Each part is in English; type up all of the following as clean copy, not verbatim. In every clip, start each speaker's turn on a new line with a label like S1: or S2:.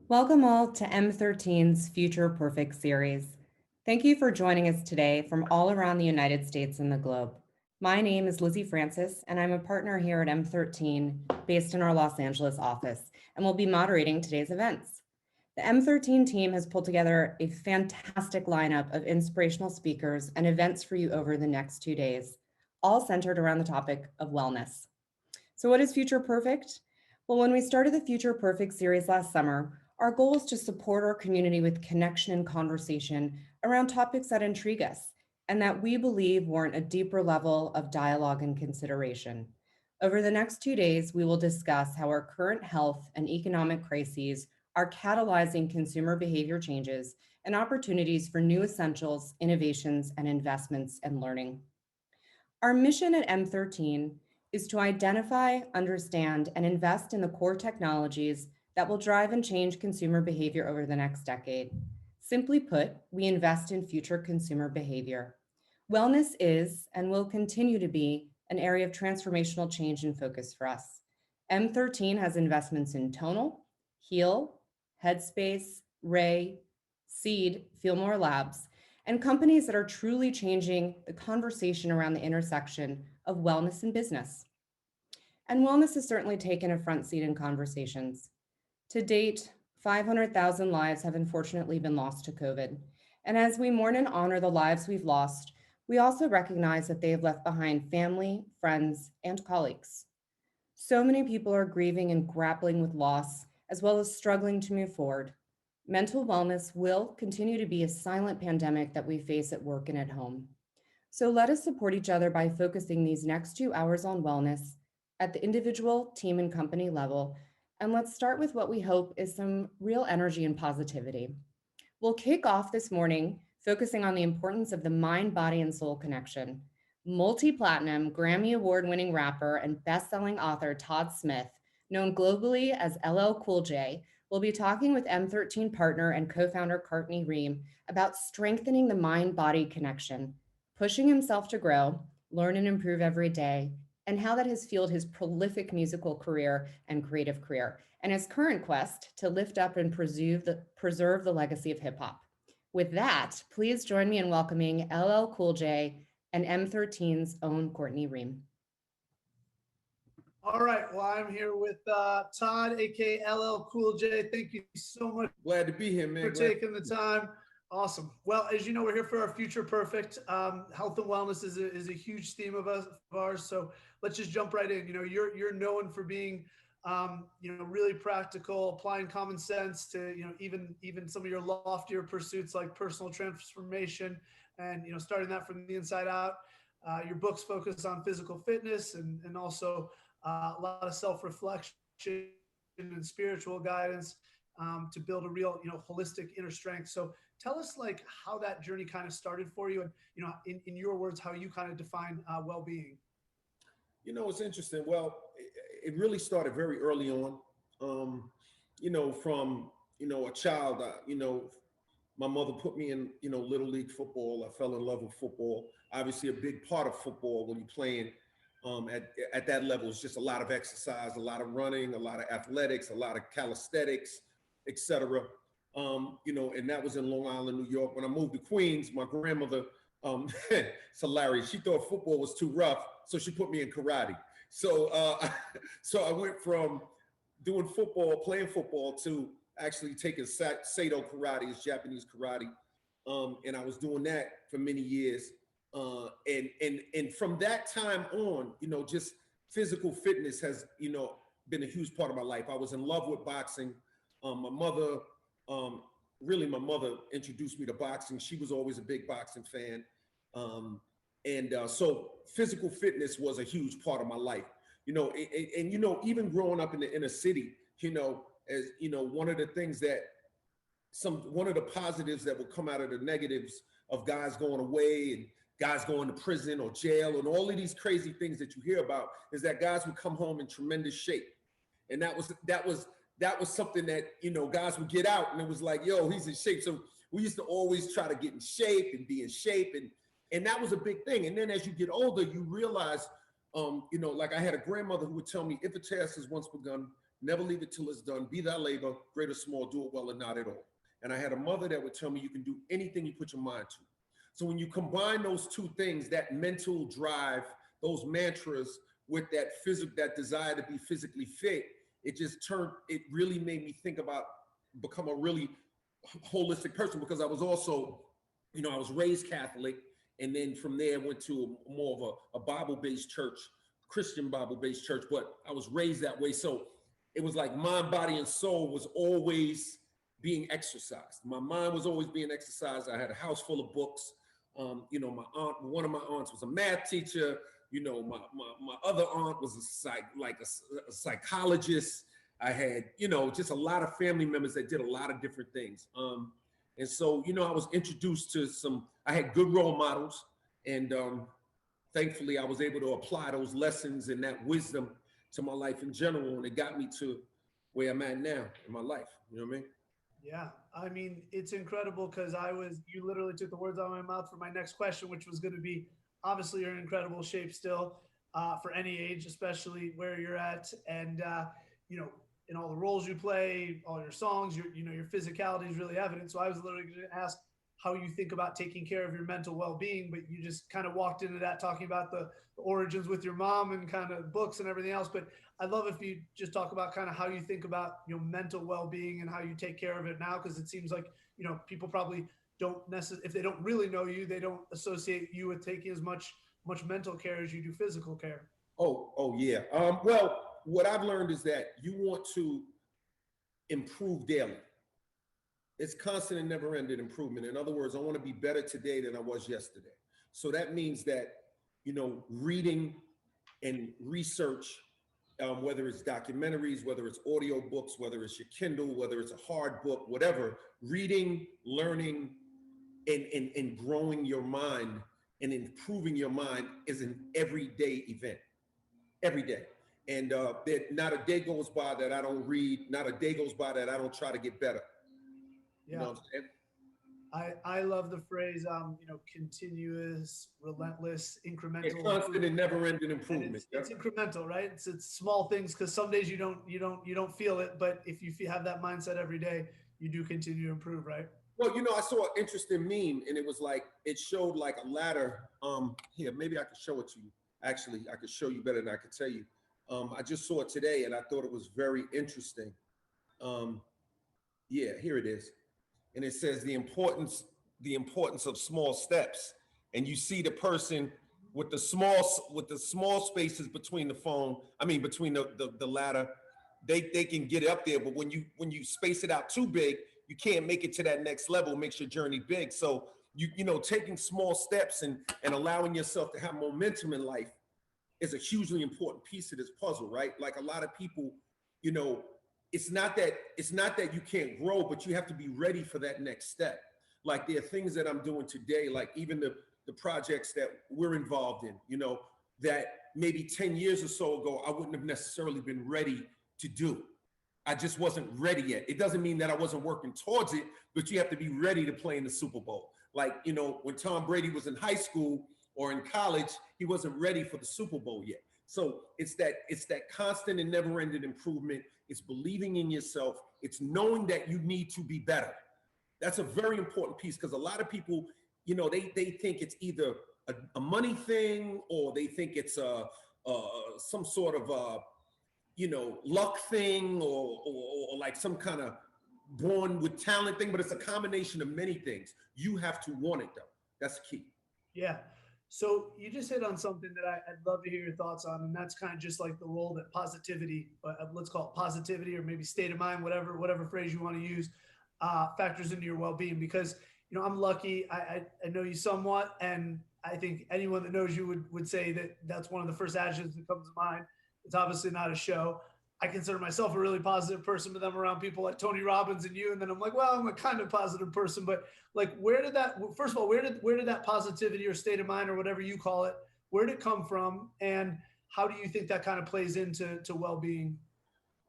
S1: Welcome all to M13's Future Perfect series. Thank you for joining us today from all around the United States and the globe. My name is Lizzie Francis, and I'm a partner here at M13 based in our Los Angeles office, and will be moderating today's events. The M13 team has pulled together a fantastic lineup of inspirational speakers and events for you over the next 2 days, all centered around the topic of wellness. So, what is Future Perfect? Well, when we started the Future Perfect series last summer, our goal is to support our community with connection and conversation around topics that intrigue us and that we believe warrant a deeper level of dialogue and consideration. Over the next 2 days, we will discuss how our current health and economic crises are catalyzing consumer behavior changes and opportunities for new essentials, innovations, and investments and learning. Our mission at M13 is to identify, understand, and invest in the core technologies that will drive and change consumer behavior over the next decade. Simply put, we invest in future consumer behavior. Wellness is and will continue to be an area of transformational change and focus for us. M13 has investments in Tonal, Heal, Headspace, Ray, Seed, Feel More Labs, and companies that are truly changing the conversation around the intersection of wellness and business. And wellness has certainly taken a front seat in conversations. To date, 500,000 lives have unfortunately been lost to COVID. And as we mourn and honor the lives we've lost, we also recognize that they have left behind family, friends, and colleagues. So many people are grieving and grappling with loss, as well as struggling to move forward. Mental wellness will continue to be a silent pandemic that we face at work and at home. So let us support each other by focusing these next 2 hours on wellness at the individual, team, and company level. And let's start with what we hope is some real energy and positivity. We'll kick off this morning focusing on the importance of the mind, body, and soul connection. Multi platinum, Grammy Award winning rapper and best selling author Todd Smith, known globally as LL Cool J, will be talking with M13 partner and co founder Courtney Ream about strengthening the mind body connection, pushing himself to grow, learn, and improve every day, and how that has fueled his prolific musical career and creative career, and his current quest to lift up and preserve the legacy of hip hop. With that, please join me in welcoming LL Cool J and M13's own Courtney Ream.
S2: All right. Well, I'm here with Todd, aka LL Cool J. Thank you so much.
S3: Glad to be here, man.
S2: For taking the time. Awesome. Well, as you know, we're here for our Future Perfect. Health and wellness is a huge theme of ours. So let's just jump right in. You know, you're known for being, really practical, applying common sense to, even some of your loftier pursuits like personal transformation, and starting that from the inside out. Your books focus on physical fitness and also a lot of self-reflection and spiritual guidance to build a real, holistic inner strength. So tell us like how that journey kind of started for you, and in your words, how you kind of define well-being.
S3: It's interesting. Well, it really started very early on. From a child. My mother put me in little league football. I fell in love with football. Obviously, a big part of football when you're playing at that level is just a lot of exercise, a lot of running, a lot of athletics, a lot of calisthenics, etc. And that was in Long Island, New York. When I moved to Queens, my grandmother, it's hilarious. She thought football was too rough, so she put me in karate. So, so I went from doing football, playing football, to actually taking Seido karate, is Japanese karate, and I was doing that for many years. And from that time on, just physical fitness has, been a huge part of my life. I was in love with boxing. My mother, my mother introduced me to boxing. She was always a big boxing fan. So physical fitness was a huge part of my life, and even growing up in the inner city, as one of the things that one of the positives that would come out of the negatives of guys going away and guys going to prison or jail and all of these crazy things that you hear about is that guys would come home in tremendous shape. And that was something that, guys would get out and it was like, yo, he's in shape. So we used to always try to get in shape and be in shape. And that was a big thing. And then as you get older, you realize You know, like I had a grandmother who would tell me, if a task is once begun, never leave it till it's done. Be thy labor, great or small, do it well or not at all. And I had a mother that would tell me you can do anything you put your mind to. So when you combine those two things, that mental drive, those mantras with that that desire to be physically fit, it really made me think about become a really holistic person, because I was also, you know, I was raised Catholic. And then from there, I went to more of a Bible-based church, Christian Bible-based church, but I was raised that way. So it was like mind, body, and soul was always being exercised. My mind was always being exercised. I had a house full of books. You know, one of my aunts was a math teacher. You know, my other aunt was a psychologist. I had, you know, just a lot of family members that did a lot of different things. And so, you know, I was introduced to I had good role models, and thankfully I was able to apply those lessons and that wisdom to my life in general. And it got me to where I'm at now in my life. You know what I mean?
S2: Yeah, I mean, it's incredible because you literally took the words out of my mouth for my next question, which was going to be, obviously you're in incredible shape still for any age, especially where you're at. And, you know, in all the roles you play, all your songs, your physicality is really evident. So I was literally going to ask how you think about taking care of your mental well-being, but you just kind of walked into that talking about the origins with your mom and kind of books and everything else. But I'd love if you just talk about kind of how you think about, you know, mental well-being and how you take care of it now, because it seems like, you know, people probably don't necessarily, if they don't really know you, they don't associate you with taking as much mental care as you do physical care.
S3: Oh yeah. Well, what I've learned is that you want to improve daily. It's constant and never-ending improvement. In other words, I want to be better today than I was yesterday. So that means that, you know, reading and research, whether it's documentaries, whether it's audio books, whether it's your Kindle, whether it's a hard book, whatever, reading, learning, and growing your mind and improving your mind is an everyday event, every day. And not a day goes by that I don't read, not a day goes by that I don't try to get better.
S2: Yeah.
S3: You know what I'm saying?
S2: I love the phrase, you know, continuous, relentless, incremental,
S3: constant and never-ending improvement.
S2: It's incremental, right? It's small things, because some days you don't feel it, but if you have that mindset every day, you do continue to improve, right?
S3: Well, you know, I saw an interesting meme, and it was like, it showed like a ladder. Here, maybe I could show it to you. Actually, I could show you better than I could tell you. I just saw it today, and I thought it was very interesting. Yeah, here it is. And it says the importance of small steps. And you see the person with the small spaces between the phone, between the ladder, they can get up there. But when you space it out too big, you can't make it to that next level. It makes your journey big. So you know, taking small steps and allowing yourself to have momentum in life is a hugely important piece of this puzzle, right? Like, a lot of people, you know, it's not that you can't grow, but you have to be ready for that next step. Like, there are things that I'm doing today, like even the projects that we're involved in, you know, that maybe 10 years or so ago, I wouldn't have necessarily been ready to do. I just wasn't ready yet. It doesn't mean that I wasn't working towards it, but you have to be ready to play in the Super Bowl. Like, you know, when Tom Brady was in high school or in college, he wasn't ready for the Super Bowl yet. So it's that constant and never-ending improvement. It's believing in yourself. It's knowing that you need to be better. That's a very important piece, because a lot of people, you know, they think it's either a money thing, or they think it's some sort of you know, luck thing, or like some kind of born with talent thing. But it's a combination of many things. You have to want it, though. That's the key.
S2: Yeah. So you just hit on something that I'd love to hear your thoughts on, and that's kind of just like the role that positivity, let's call it positivity, or maybe state of mind, whatever phrase you want to use, factors into your well-being. Because, you know, I'm lucky. I know you somewhat, and I think anyone that knows you would say that that's one of the first adjectives that comes to mind. It's obviously not a show. I consider myself a really positive person, but then I'm around people like Tony Robbins and you, and then I'm like, well, I'm a kind of positive person. But like, first of all, where did that positivity or state of mind, or whatever you call it, where did it come from, and how do you think that kind of plays into well-being?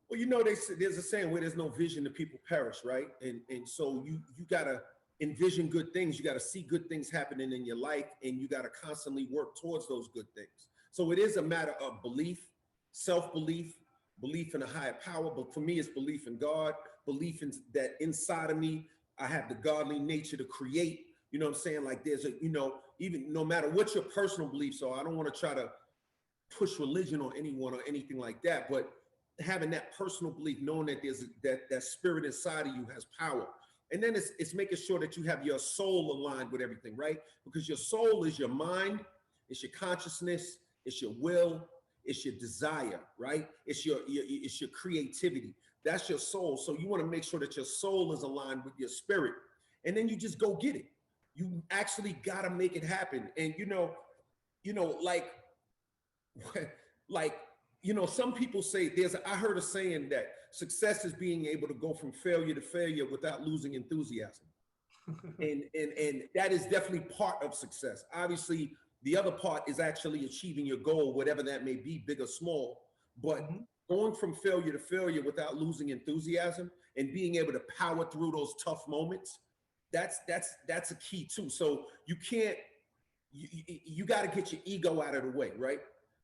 S3: Well, you know, there's a saying, where there's no vision, the people perish, right? And so you gotta envision good things. You gotta see good things happening in your life, and you gotta constantly work towards those good things. So it is a matter of belief, self-belief, belief in a higher power. But for me, it's belief in God, belief in that inside of me, I have the godly nature to create. You know what I'm saying? Like there's a, even no matter what your personal beliefs are, I don't want to try to push religion on anyone or anything like that, but having that personal belief, knowing that there's that spirit inside of you has power. And then it's making sure that you have your soul aligned with everything, right? Because your soul is your mind, it's your consciousness, it's your will, it's your desire, right? It's your creativity. That's your soul. So you want to make sure that your soul is aligned with your spirit. And then you just go get it. You actually got to make it happen. And like like some people say I heard a saying that success is being able to go from failure to failure without losing enthusiasm. and that is definitely part of success. Obviously, the other part is actually achieving your goal, whatever that may be, big or small. But going from failure to failure without losing enthusiasm and being able to power through those tough moments, that's a key too. So you can't, you got to get your ego out of the way, right?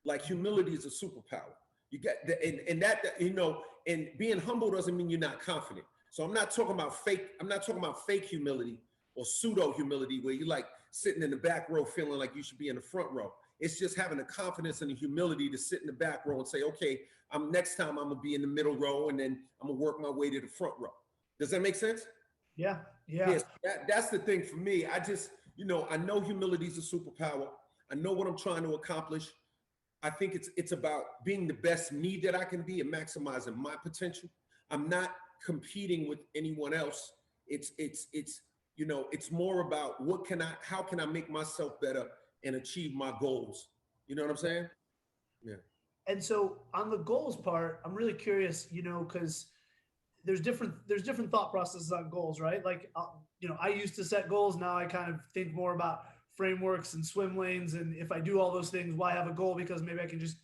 S3: Like humility is a superpower. You get and being humble doesn't mean you're not confident. So I'm not talking about fake humility or pseudo humility where you like sitting in the back row feeling like you should be in the front row. It's just having the confidence and the humility to sit in the back row and say, okay, next time I'm gonna be in the middle row and then I'm gonna work my way to the front row. Does that make sense?
S2: Yeah.
S3: Yes, that's the thing for me. I just, I know humility is a superpower. I know what I'm trying to accomplish. I think it's about being the best me that I can be and maximizing my potential. I'm not competing with anyone else. It's more about how can I make myself better and achieve my goals? You know what I'm saying? Yeah.
S2: And so on the goals part, I'm really curious, because there's different thought processes on goals, right? Like, I used to set goals. Now I kind of think more about frameworks and swim lanes. And if I do all those things, why have a goal? Because maybe I can just,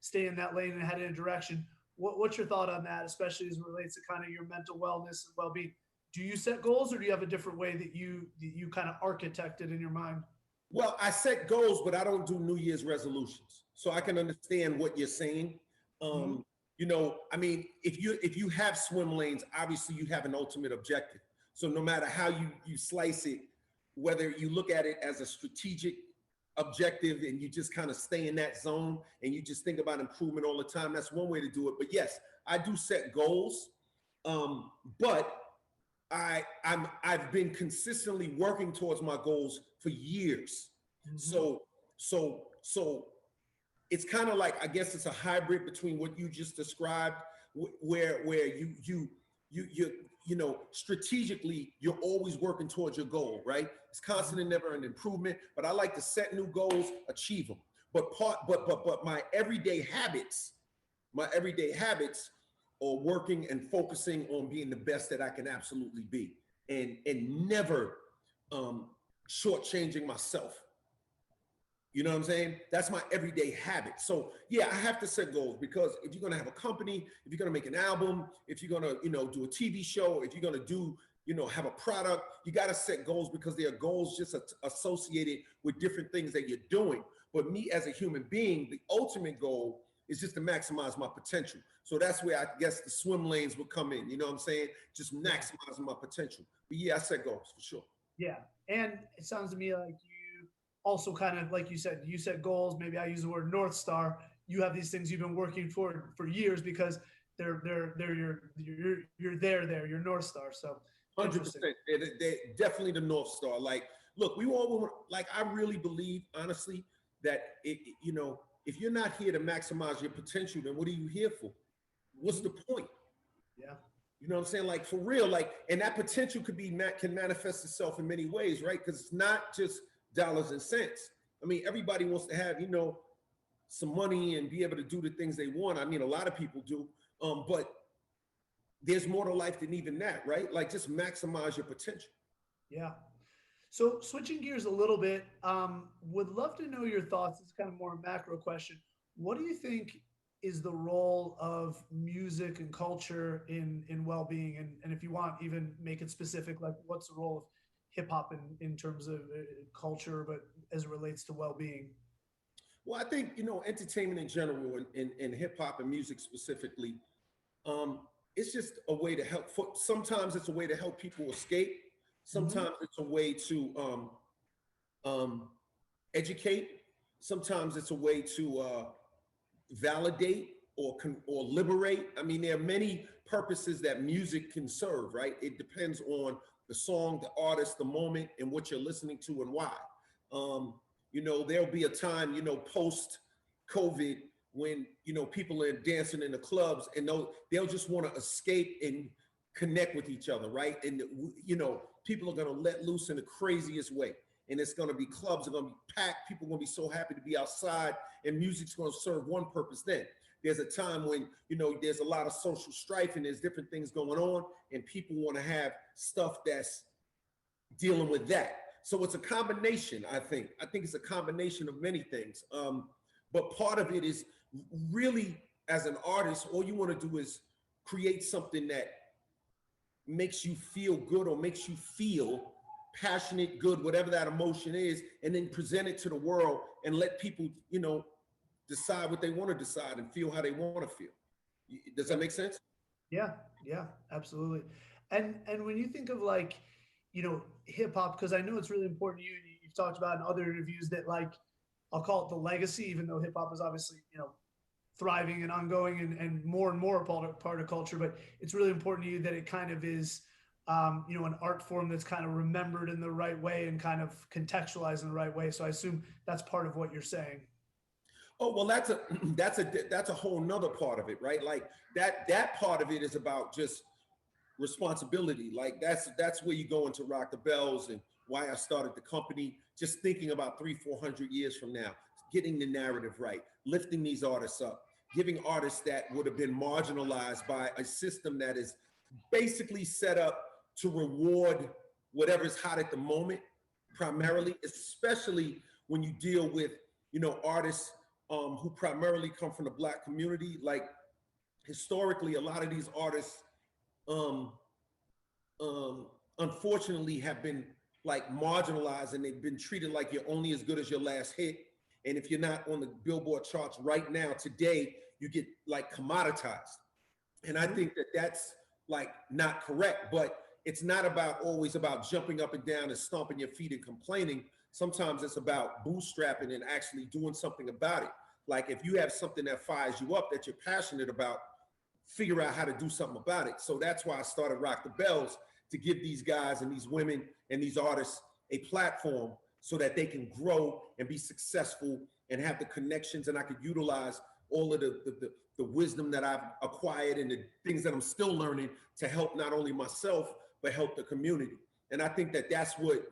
S2: stay in that lane and head in a direction. What's your thought on that, especially as it relates to kind of your mental wellness and well-being? Do you set goals, or do you have a different way that you kind of architect it in your mind?
S3: Well, I set goals, but I don't do New Year's resolutions. So I can understand what you're saying. I mean, if you have swim lanes, obviously you have an ultimate objective. So no matter how you slice it, whether you look at it as a strategic objective and you just kind of stay in that zone and you just think about improvement all the time, that's one way to do it. But yes, I do set goals, but I've been consistently working towards my goals for years. So it's kind of like, I guess it's a hybrid between what you just described, where you strategically you're always working towards your goal, right? It's constant and never an improvement. But I like to set new goals, achieve them. But my everyday habits are working and focusing on being the best that I can absolutely be, and never shortchanging myself. You know what I'm saying? That's my everyday habit. So yeah, I have to set goals, because if you're gonna have a company, if you're gonna make an album, if you're gonna, do a TV show, if you're gonna do, have a product, you gotta set goals, because there are goals just associated with different things that you're doing. But me as a human being, the ultimate goal is just to maximize my potential. So that's where I guess the swim lanes would come in. You know what I'm saying? Just maximizing my potential. But yeah, I set goals for sure.
S2: Yeah. And it sounds to me like you also kind of, like you set goals. Maybe I use the word North Star. You have these things you've been working for years, because they're you're there, your North Star. So
S3: 100%. They're definitely the North Star. Like, look, we all like, I really believe, honestly, that if you're not here to maximize your potential, then what are you here for? What's the point?
S2: Yeah.
S3: You know what I'm saying? Like, for real, like, and that potential can manifest itself in many ways, right? Because it's not just dollars and cents. I mean, everybody wants to have, some money and be able to do the things they want. I mean, a lot of people do, but there's more to life than even that, right? Like, just maximize your potential.
S2: Yeah. So switching gears a little bit, would love to know your thoughts. It's kind of more a macro question. What do you think is the role of music and culture in well-being? And if you want, even make it specific, like what's the role of hip hop in terms of culture, but as it relates to well-being?
S3: Well, I think, entertainment in general and hip hop and music specifically, um, it's just a way to help. Sometimes it's a way to help people escape.
S2: Mhm.
S3: Sometimes it's a way to um, educate. Sometimes it's a way to validate or liberate. I mean, there are many purposes that music can serve, right? It depends on the song, the artist, the moment, and what you're listening to and why. Um, there'll be a time, post COVID when people are dancing in the clubs and they'll just want to escape and connect with each other, right? And people are going to let loose in the craziest way, and it's going to be clubs are going to be packed. People are going to be so happy to be outside, and music's going to serve one purpose. Then there's a time when there's a lot of social strife and there's different things going on, and people want to have stuff that's dealing with that. So it's a combination. I think it's a combination of many things. But part of it is really, as an artist, all you want to do is create something that makes you feel good or makes you feel passionate, good, whatever that emotion is, and then present it to the world and let people, decide what they want to decide and feel how they want to feel. Does that make sense?
S2: Yeah, yeah, absolutely. And when you think of like, hip hop, because I know it's really important to you, you've talked about in other interviews that like, I'll call it the legacy, even though hip hop is obviously, thriving and ongoing and more a part of culture, but it's really important to you that it kind of is, an art form that's kind of remembered in the right way and kind of contextualized in the right way. So I assume that's part of what you're saying.
S3: Oh, well, that's a that's a whole nother part of it, right? Like that part of it is about just responsibility. Like that's where you go into Rock the Bells and why I started the company, just thinking about 300-400 years from now, getting the narrative right, lifting these artists up, giving artists that would have been marginalized by a system that is basically set up to reward whatever's hot at the moment, primarily, especially when you deal with artists who primarily come from the Black community. Like historically, a lot of these artists um, um, unfortunately have been like marginalized, and they've been treated like you're only as good as your last hit. And if you're not on the Billboard charts right now, today, you get like commoditized. And I think that that's like not correct, but it's not always about jumping up and down and stomping your feet and complaining. Sometimes it's about bootstrapping and actually doing something about it. Like if you have something that fires you up that you're passionate about, figure out how to do something about it. So that's why I started Rock the Bells, to give these guys and these women and these artists a platform so that they can grow and be successful and have the connections, and I could utilize all of the wisdom that I've acquired and the things that I'm still learning to help not only myself, but help the community. And I think that that's what,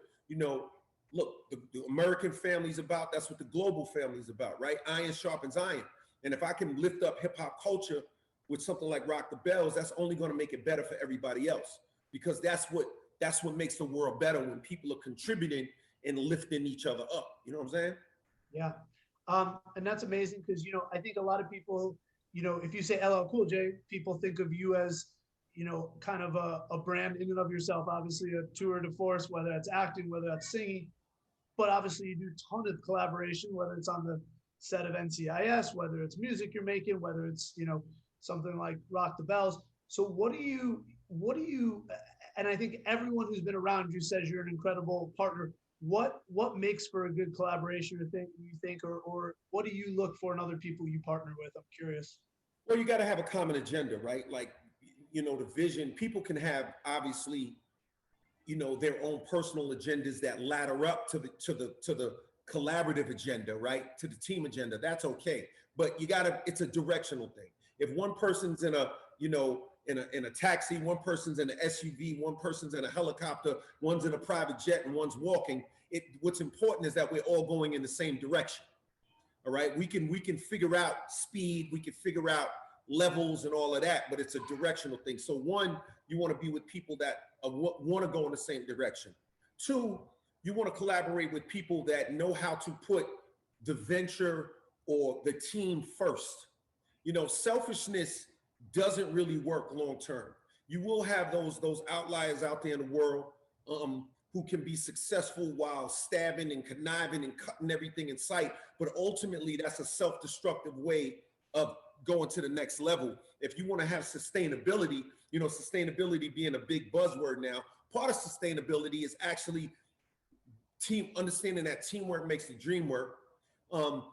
S3: look, the American family's about, that's what the global family's about, right? Iron sharpens iron. And if I can lift up hip hop culture with something like Rock the Bells, that's only going to make it better for everybody else, because that's what makes the world better, when people are contributing and lifting each other up. You know what I'm saying?
S2: Yeah. And that's amazing because, I think a lot of people, if you say LL Cool J, people think of you as, kind of a brand in and of yourself, obviously a tour de force, whether that's acting, whether that's singing, but obviously you do a ton of collaboration, whether it's on the set of NCIS, whether it's music you're making, whether it's, something like Rock the Bells. So what do you, and I think everyone who's been around you says you're an incredible partner. What makes for a good collaboration, you think, or what do you look for in other people you partner with? I'm curious.
S3: Well, you got to have a common agenda, right? Like, the vision. People can have, obviously, their own personal agendas that ladder up to the collaborative agenda, right? To the team agenda. That's okay. But it's a directional thing. If one person's in a, in a taxi, one person's in an SUV, one person's in a helicopter, one's in a private jet, and one's walking, what's important is that we're all going in the same direction. All right. We can figure out speed, we can figure out levels and all of that, but it's a directional thing. So one, you want to be with people that want to go in the same direction. Two, you want to collaborate with people that know how to put the venture or the team first. Selfishness doesn't really work long term. You will have those outliers out there in the world who who can be successful while stabbing and conniving and cutting everything in sight. But ultimately, that's a self-destructive way of going to the next level. If you want to have sustainability, you know, sustainability being a big buzzword now, part of sustainability is actually understanding that teamwork makes the dream work,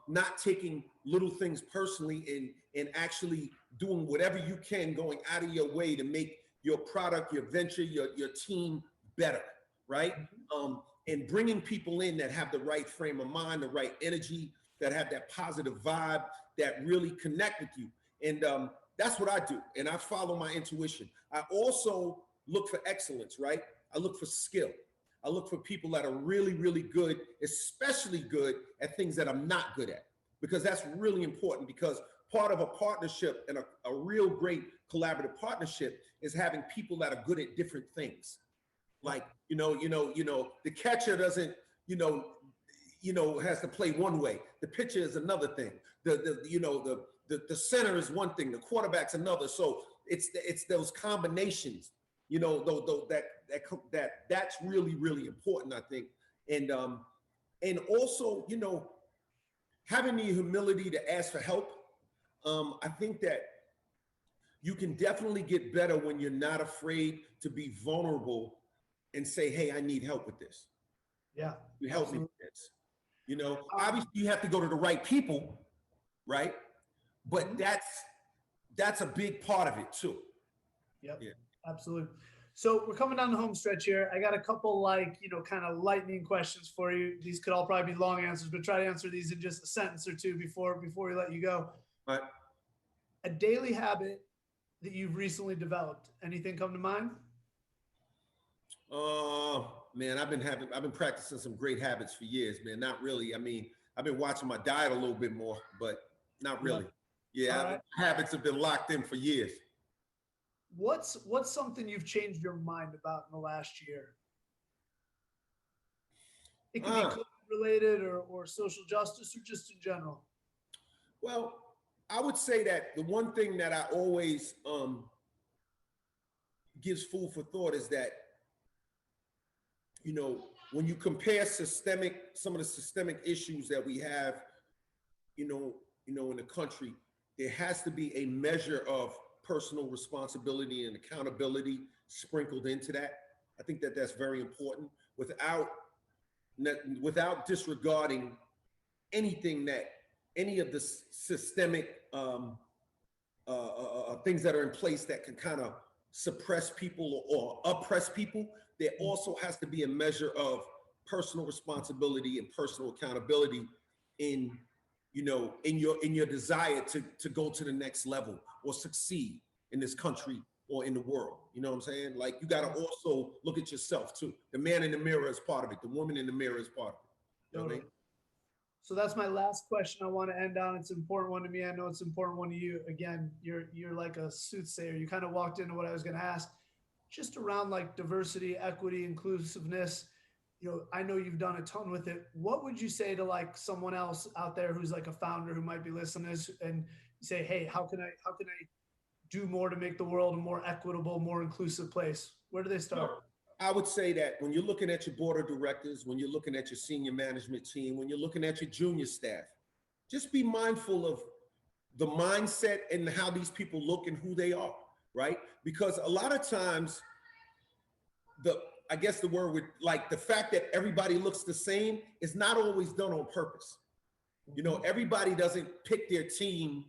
S3: not taking little things personally and actually doing whatever you can, going out of your way to make your product, your venture, your team better, right? And bringing people in that have the right frame of mind, the right energy, that have that positive vibe, that really connect with you. And that's what I do. And I follow my intuition. I also look for excellence, right? I look for skill. I look for people that are really, really good, especially good at things that I'm not good at, because that's really important. Because part of a partnership and a real great collaborative partnership is having people that are good at different things. Like, the catcher doesn't, has to play one way. The pitcher is another thing. The center is one thing. The quarterback's another. So it's those combinations, that's really, really important, I think. And also, having the humility to ask for help. I think that you can definitely get better when you're not afraid to be vulnerable and say, hey, I need help with this.
S2: Yeah.
S3: You help me with this. Obviously you have to go to the right people, right? But that's a big part of it too.
S2: Yep. Yeah. Absolutely. So we're coming down the home stretch here. I got a couple kind of lightning questions for you. These could all probably be long answers, but try to answer these in just a sentence or two before we let you go.
S3: All right.
S2: A daily habit that you've recently developed. Anything come to mind?
S3: Man, I've been practicing some great habits for years, man. Not really. I mean, I've been watching my diet a little bit more, but not really. Yeah, right. Habits have been locked in for years.
S2: What's something you've changed your mind about in the last year? It could be COVID related or social justice or just in general.
S3: Well, I would say that the one thing that I always gives food for thought is that, when you compare some of the systemic issues that we have, in the country, there has to be a measure of personal responsibility and accountability sprinkled into that. I think that that's very important without disregarding anything that any of the systemic things that are in place that can kind of suppress people or oppress people. There also has to be a measure of personal responsibility and personal accountability in your desire to go to the next level or succeed in this country or in the world. You know what I'm saying? Like, you got to also look at yourself too. The man in the mirror is part of it. The woman in the mirror is part of it. You know what I mean?
S2: So that's my last question I want to end on. It's an important one to me. I know it's an important one to you. Again, you're like a soothsayer. You kind of walked into what I was going to ask, just around like diversity, equity, inclusiveness. I know you've done a ton with it. What would you say to like someone else out there who's like a founder who might be listening to this and say, hey, how can I do more to make the world a more equitable, more inclusive place? Where do they start?
S3: I would say that when you're looking at your board of directors, when you're looking at your senior management team, when you're looking at your junior staff, just be mindful of the mindset and how these people look and who they are, right? Because a lot of times, I guess the word would, like, the fact that everybody looks the same is not always done on purpose. Everybody doesn't pick their team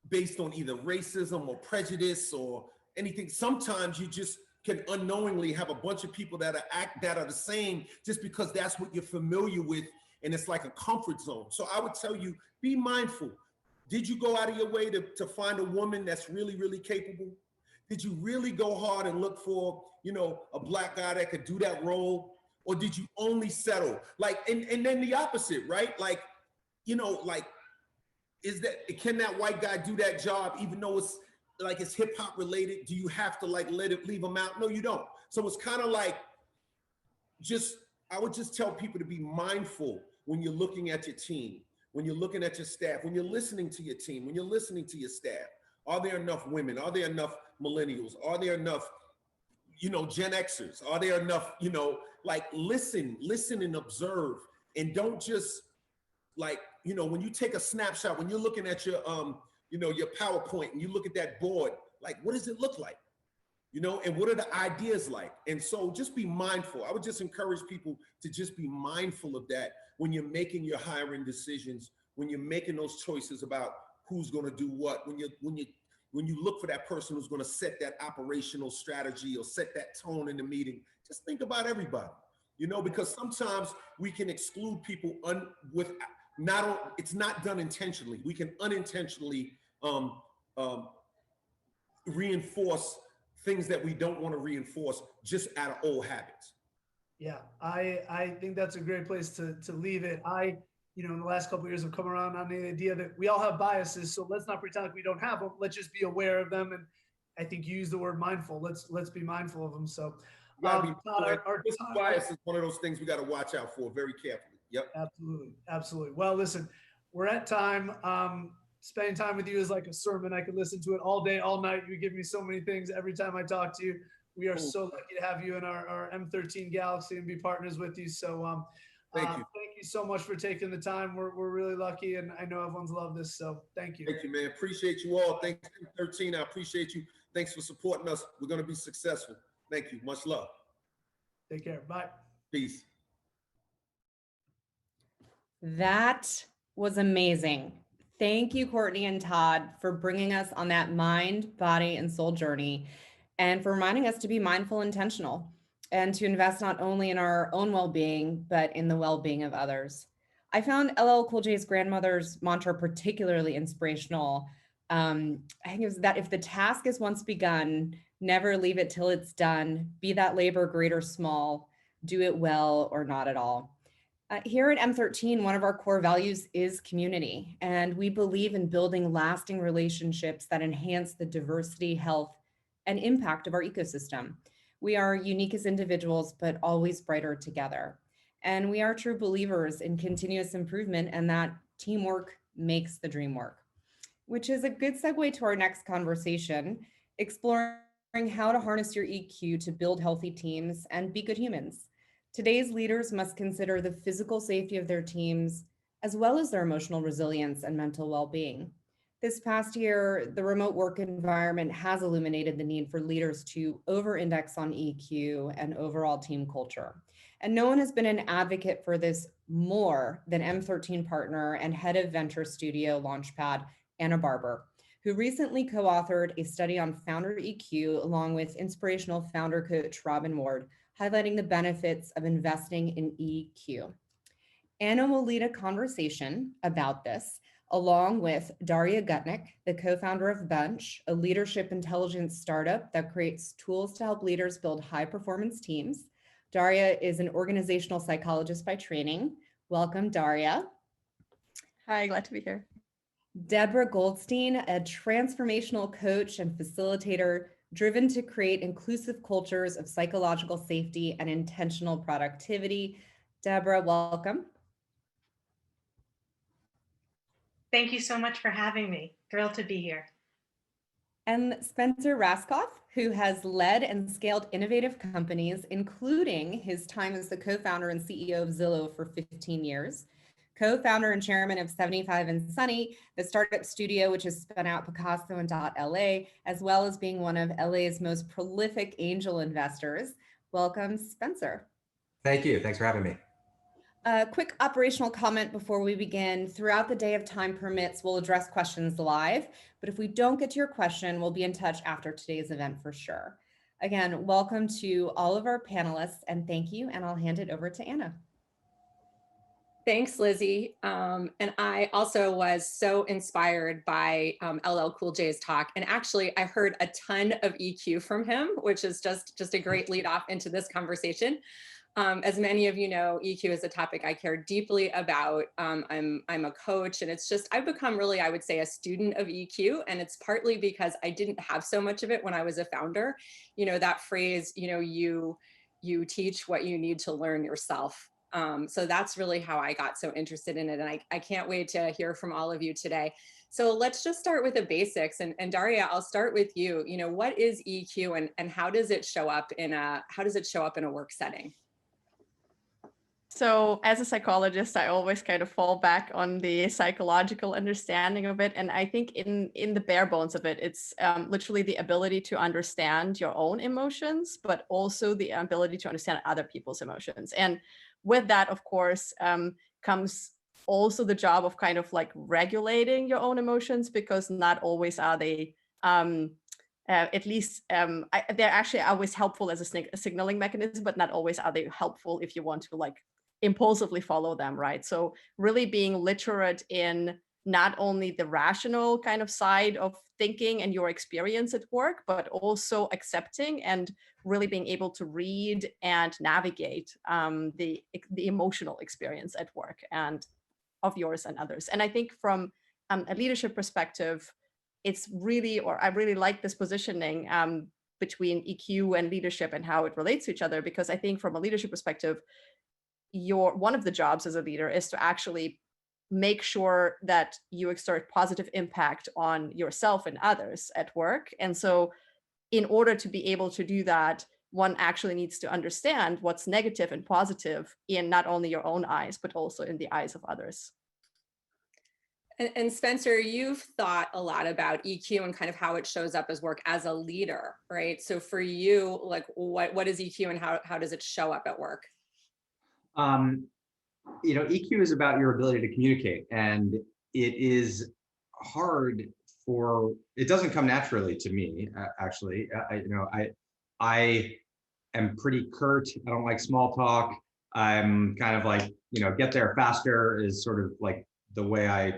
S3: based on either racism or prejudice or anything. Sometimes you just can unknowingly have a bunch of people that are the same just because that's what you're familiar with, and it's like a comfort zone. So I would tell you, be mindful. Did you go out of your way to find a woman that's really, really capable? Did you really go hard and look for, a black guy that could do that role? Or did you only settle? Like, and then the opposite, right? Like, can that white guy do that job even though it's hip hop related? Do you have to leave them out? No, you don't. So it's kind of like, I would just tell people to be mindful when you're looking at your team, when you're looking at your staff, when you're listening to your team, when you're listening to your staff. Are there enough women? Are there enough millennials? Are there enough, Gen Xers? Are there enough, like listen and observe, and don't just like, when you take a snapshot, when you're looking at your, your PowerPoint and you look at that board, like, what does it look like? And what are the ideas like? And so just be mindful. I would just encourage people to just be mindful of that when you're making your hiring decisions, when you're making those choices about who's going to do what, when you look for that person who's going to set that operational strategy or set that tone in the meeting, just think about everybody, because sometimes we can exclude people it's not done intentionally. We can unintentionally reinforce things that we don't want to reinforce just out of old habits.
S2: Yeah, I think that's a great place to leave it. In the last couple of years, I've come around on the idea that we all have biases, so let's not pretend like we don't have them. Let's just be aware of them. And I think you use the word mindful. Let's be mindful of them. So,
S3: bias is one of those things we got to watch out for very carefully. Yep.
S2: Absolutely. Well, listen, we're at time. Spending time with you is like a sermon. I could listen to it all day, all night. You give me so many things every time I talk to you. We are so lucky to have you in our M13 Galaxy and be partners with you. So thank you so much for taking the time. We're really lucky, and I know everyone's loved this. So thank you.
S3: Thank you, man. Appreciate you all. Thanks, M13. I appreciate you. Thanks for supporting us. We're going to be successful. Thank you. Much love.
S2: Take care. Bye.
S3: Peace.
S1: That was amazing. Thank you, Courtney and Todd, for bringing us on that mind, body, and soul journey, and for reminding us to be mindful, intentional, and to invest not only in our own well-being, but in the well-being of others. I found LL Cool J's grandmother's mantra particularly inspirational. I think it was that if the task is once begun, never leave it till it's done, be that labor great or small, do it well or not at all. Here at M13, one of our core values is community, and we believe in building lasting relationships that enhance the diversity, health, and impact of our ecosystem. We are unique as individuals, but always brighter together. And we are true believers in continuous improvement and that teamwork makes the dream work, which is a good segue to our next conversation, exploring how to harness your EQ to build healthy teams and be good humans. Today's leaders must consider the physical safety of their teams, as well as their emotional resilience and mental well-being. This past year, the remote work environment has illuminated the need for leaders to over-index on EQ and overall team culture. And no one has been an advocate for this more than M13 partner and head of Venture Studio Launchpad, Anna Barber, who recently co-authored a study on founder EQ along with inspirational founder coach Robin Ward, highlighting the benefits of investing in EQ. Anna will lead a conversation about this, along with Darja Gutnick, the co-founder of Bench, a leadership intelligence startup that creates tools to help leaders build high-performance teams. Darja is an organizational psychologist by training. Welcome, Darja.
S4: Hi, glad to be here.
S1: Deborah Goldstein, a transformational coach and facilitator driven to create inclusive cultures of psychological safety and intentional productivity. Deborah, welcome.
S5: Thank you so much for having me. Thrilled to be here.
S1: And Spencer Rascoff, who has led and scaled innovative companies, including his time as the co-founder and CEO of Zillow for 15 years, co-founder and chairman of 75 and Sunny, the startup studio which has spun out Picasso and .LA, as well as being one of LA's most prolific angel investors. Welcome, Spencer.
S6: Thank you. Thanks for having me.
S1: A quick operational comment before we begin. Throughout the day, if time permits, we'll address questions live, but if we don't get to your question, we'll be in touch after today's event for sure. Again, welcome to all of our panelists and thank you, and I'll hand it over to Anna.
S4: Thanks, Lizzie. And I also was so inspired by LL Cool J's talk. And actually, I heard a ton of EQ from him, which is just a great lead off into this conversation. As many of you know, EQ is a topic I care deeply about. I'm a coach, and it's just, I've become really, I would say, a student of EQ. And it's partly because I didn't have so much of it when I was a founder. You know, that phrase, you teach what you need to learn yourself. So that's really how I got so interested in it. And I can't wait to hear from all of you today. So let's just start with the basics. And Darja, I'll start with you. What is EQ and how does it show up in a work setting?
S7: So as a psychologist, I always kind of fall back on the psychological understanding of it. And I think in the bare bones of it, it's literally the ability to understand your own emotions, but also the ability to understand other people's emotions. And with that, of course, comes also the job of kind of like regulating your own emotions, because not always are they at least they're actually always helpful as a signaling mechanism, but not always are they helpful if you want to like impulsively follow them, right? So really being literate in not only the rational kind of side of thinking and your experience at work, but also accepting and really being able to read and navigate the emotional experience at work and of yours and others. And I think from a leadership perspective, it's really, or I really like this positioning between EQ and leadership and how it relates to each other, because I think from a leadership perspective, one of the jobs as a leader is to actually make sure that you exert positive impact on yourself and others at work. And so in order to be able to do that, one actually needs to understand what's negative and positive in not only your own eyes, but also in the eyes of others.
S4: And Spencer, you've thought a lot about EQ and kind of how it shows up as work as a leader, right? So for you, like what is EQ and how does it show up at work?
S6: EQ is about your ability to communicate, and it is hard it doesn't come naturally to me, actually. I am pretty curt. I don't like small talk. I'm kind of like, get there faster is sort of like the way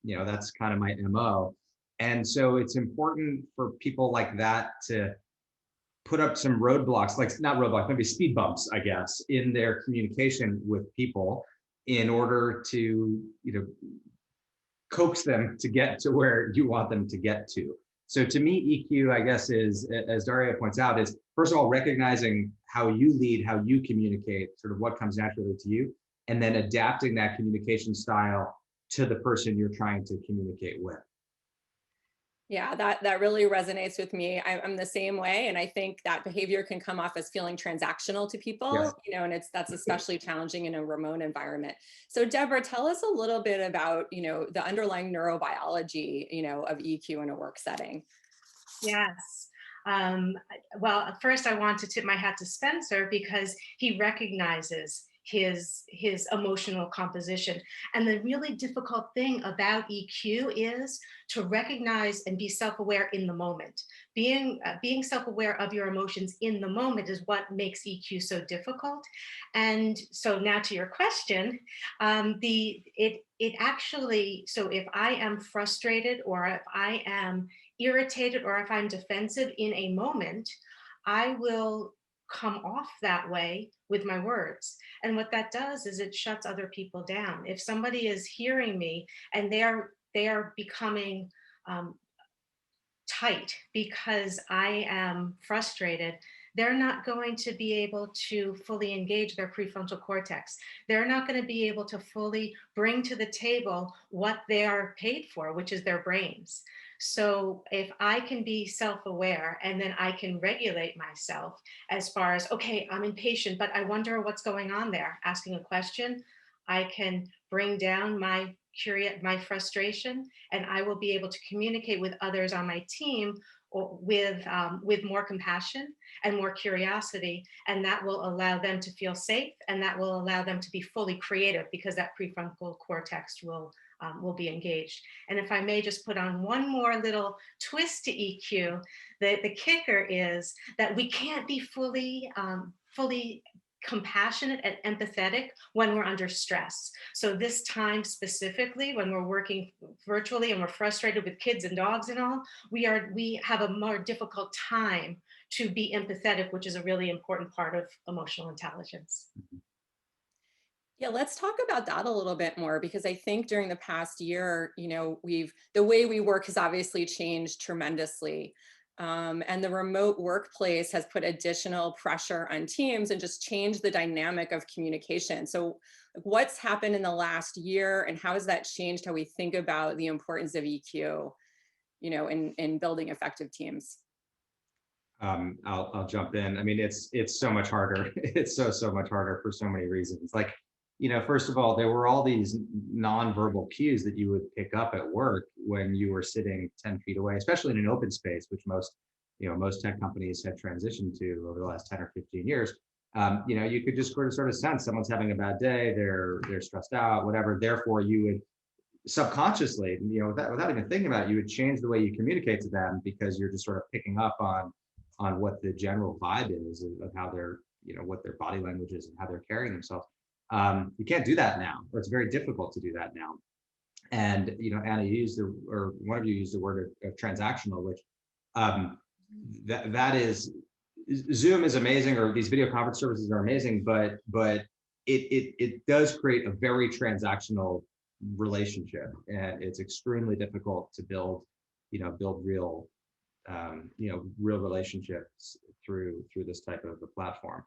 S6: that's kind of my MO. And so it's important for people like that to put up some roadblocks, like not roadblocks, maybe speed bumps, I guess, in their communication with people in order to, coax them to get to where you want them to get to. So to me, EQ, I guess, is, as Darja points out, is first of all, recognizing how you lead, how you communicate, sort of what comes naturally to you, and then adapting that communication style to the person you're trying to communicate with.
S4: Yeah, that really resonates with me. I'm the same way. And I think that behavior can come off as feeling transactional to people,
S6: Yes.
S4: And that's especially challenging in a remote environment. So Deborah, tell us a little bit about, the underlying neurobiology, of EQ in a work setting.
S5: Yes. Well, first I want to tip my hat to Spencer because he recognizes his emotional composition. And the really difficult thing about EQ is to recognize and be self-aware in the moment. Being self-aware of your emotions in the moment is what makes EQ so difficult. And so now to your question, it actually, so if I am frustrated or if I am irritated or if I'm defensive in a moment, I will come off that way with my words. And what that does is it shuts other people down. If somebody is hearing me and they are becoming tight because I am frustrated, they're not going to be able to fully engage their prefrontal cortex. They're not going to be able to fully bring to the table what they are paid for, which is their brains. So if I can be self-aware and then I can regulate myself as far as, okay, I'm impatient, but I wonder what's going on there, asking a question, I can bring down my frustration, and I will be able to communicate with others on my team with more compassion and more curiosity, and that will allow them to feel safe, and that will allow them to be fully creative because that prefrontal cortex will be engaged. And if I may just put on one more little twist to EQ, the kicker is that we can't be fully compassionate and empathetic when we're under stress. So this time specifically, when we're working virtually and we're frustrated with kids and dogs and all, we have a more difficult time to be empathetic, which is a really important part of emotional intelligence.
S4: Yeah, let's talk about that a little bit more, because I think during the past year, the way we work has obviously changed tremendously. And the remote workplace has put additional pressure on teams and just changed the dynamic of communication. So what's happened in the last year, and how has that changed how we think about the importance of EQ, you know, in building effective teams?
S6: I'll jump in. I mean, it's so much harder. It's so much harder for so many reasons. Like, you know, first of all, there were all these nonverbal cues that you would pick up at work when you were sitting 10 feet away, especially in an open space, which most tech companies have transitioned to over the last 10 or 15 years. You know, you could just sort of sense someone's having a bad day, they're stressed out, whatever. Therefore, you would subconsciously, you know, without even thinking about it, you would change the way you communicate to them, because you're just sort of picking up on what the general vibe is of how they're, you know, what their body language is and how they're carrying themselves. You can't do that now, or it's very difficult to do that now. And, you know, Anna, or one of you used the word of transactional, which that is, Zoom is amazing, or these video conference services are amazing, but it does create a very transactional relationship, and it's extremely difficult to build real real relationships through this type of a platform.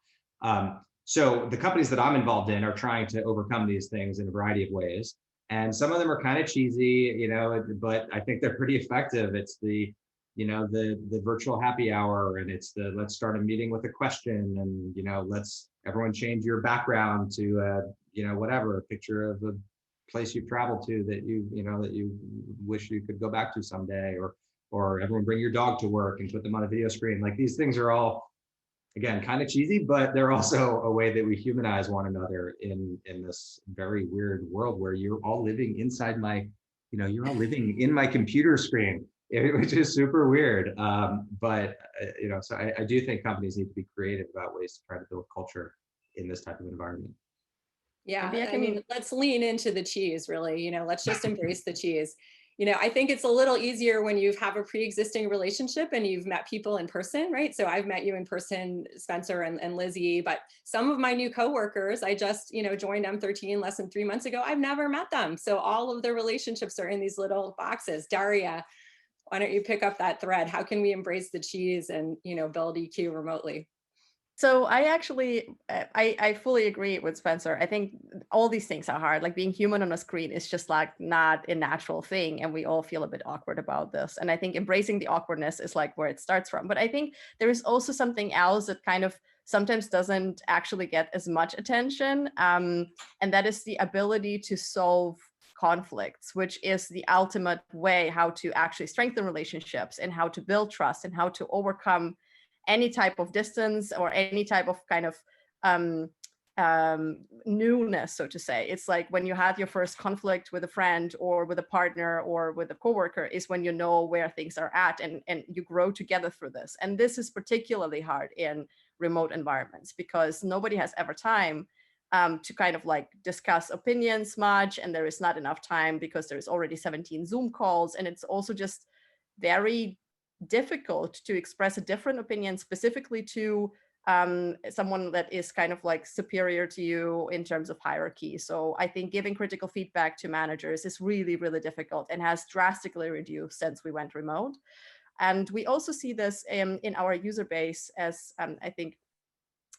S6: So the companies that I'm involved in are trying to overcome these things in a variety of ways. And some of them are kind of cheesy, you know, but I think they're pretty effective. It's the virtual happy hour, and it's the, let's start a meeting with a question, and, you know, let's everyone change your background to, you know, whatever, a picture of a place you've traveled to that you wish you could go back to someday, or everyone bring your dog to work and put them on a video screen. Like, these things are all, again, kind of cheesy, but they're also a way that we humanize one another in this very weird world where you're all living inside my, you know, you're all living in my computer screen, which is super weird. But you know, so I do think companies need to be creative about ways to try to build culture in this type of environment.
S4: Yeah, I mean, let's lean into the cheese, really. You know, let's just embrace the cheese. You know, I think it's a little easier when you have a pre-existing relationship and you've met people in person, right? So I've met you in person, Spencer and Lizzie, but some of my new coworkers, I just, you know, joined M13 less than 3 months ago. I've never met them. So all of their relationships are in these little boxes. Darja, why don't you pick up that thread? How can we embrace the cheese and, you know, build EQ remotely?
S7: So I fully agree with Spencer. I think all these things are hard. Like, being human on a screen is just like not a natural thing, and we all feel a bit awkward about this. And I think embracing the awkwardness is like where it starts from. But I think there is also something else that kind of sometimes doesn't actually get as much attention, and that is the ability to solve conflicts, which is the ultimate way how to actually strengthen relationships and how to build trust and how to overcome any type of distance or any type of kind of newness, so to say. It's like when you have your first conflict with a friend or with a partner or with a coworker is when you know where things are at, and you grow together through this. And this is particularly hard in remote environments because nobody has ever time to kind of like discuss opinions much, and there is not enough time because there's already 17 Zoom calls, and it's also just very difficult to express a different opinion specifically to someone that is kind of like superior to you in terms of hierarchy. So I think giving critical feedback to managers is really, really difficult and has drastically reduced since we went remote. And we also see this in our user base, as I think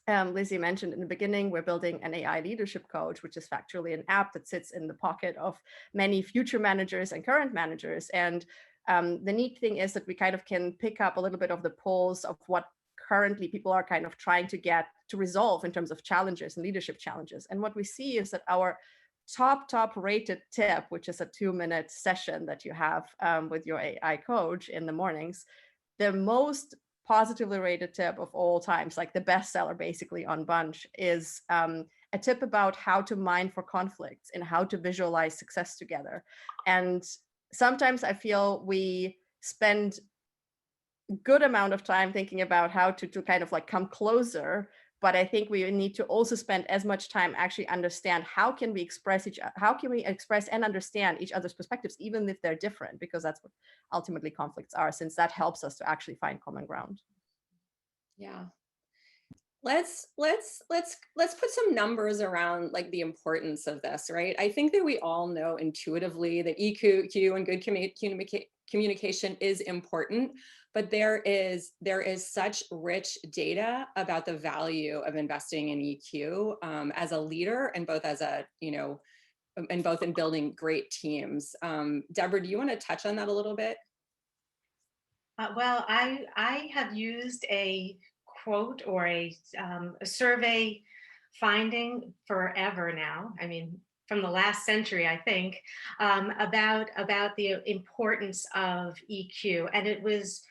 S7: Lizzie mentioned in the beginning. We're building an AI leadership coach, which is factually an app that sits in the pocket of many future managers and current managers. And the neat thing is that we kind of can pick up a little bit of the pulse of what currently people are kind of trying to get to resolve in terms of challenges and leadership challenges. And what we see is that our top rated tip, which is a 2-minute session that you have with your AI coach in the mornings, the most positively rated tip of all times, like the bestseller basically on Bunch, is a tip about how to mine for conflicts and how to visualize success together. And sometimes I feel we spend a good amount of time thinking about how to kind of like come closer, but I think we need to also spend as much time actually understand how can we express and understand each other's perspectives, even if they're different, because that's what ultimately conflicts are, since that helps us to actually find common ground.
S4: Yeah. Let's put some numbers around like the importance of this, right? I think that we all know intuitively that EQ and good communication is important, but there is such rich data about the value of investing in EQ as a leader, and both as a, and both in building great teams. Deborah, do you want to touch on that a little bit?
S5: Well, I have used a quote or a survey finding forever now. I mean, from the last century, I think, about the importance of EQ, and it was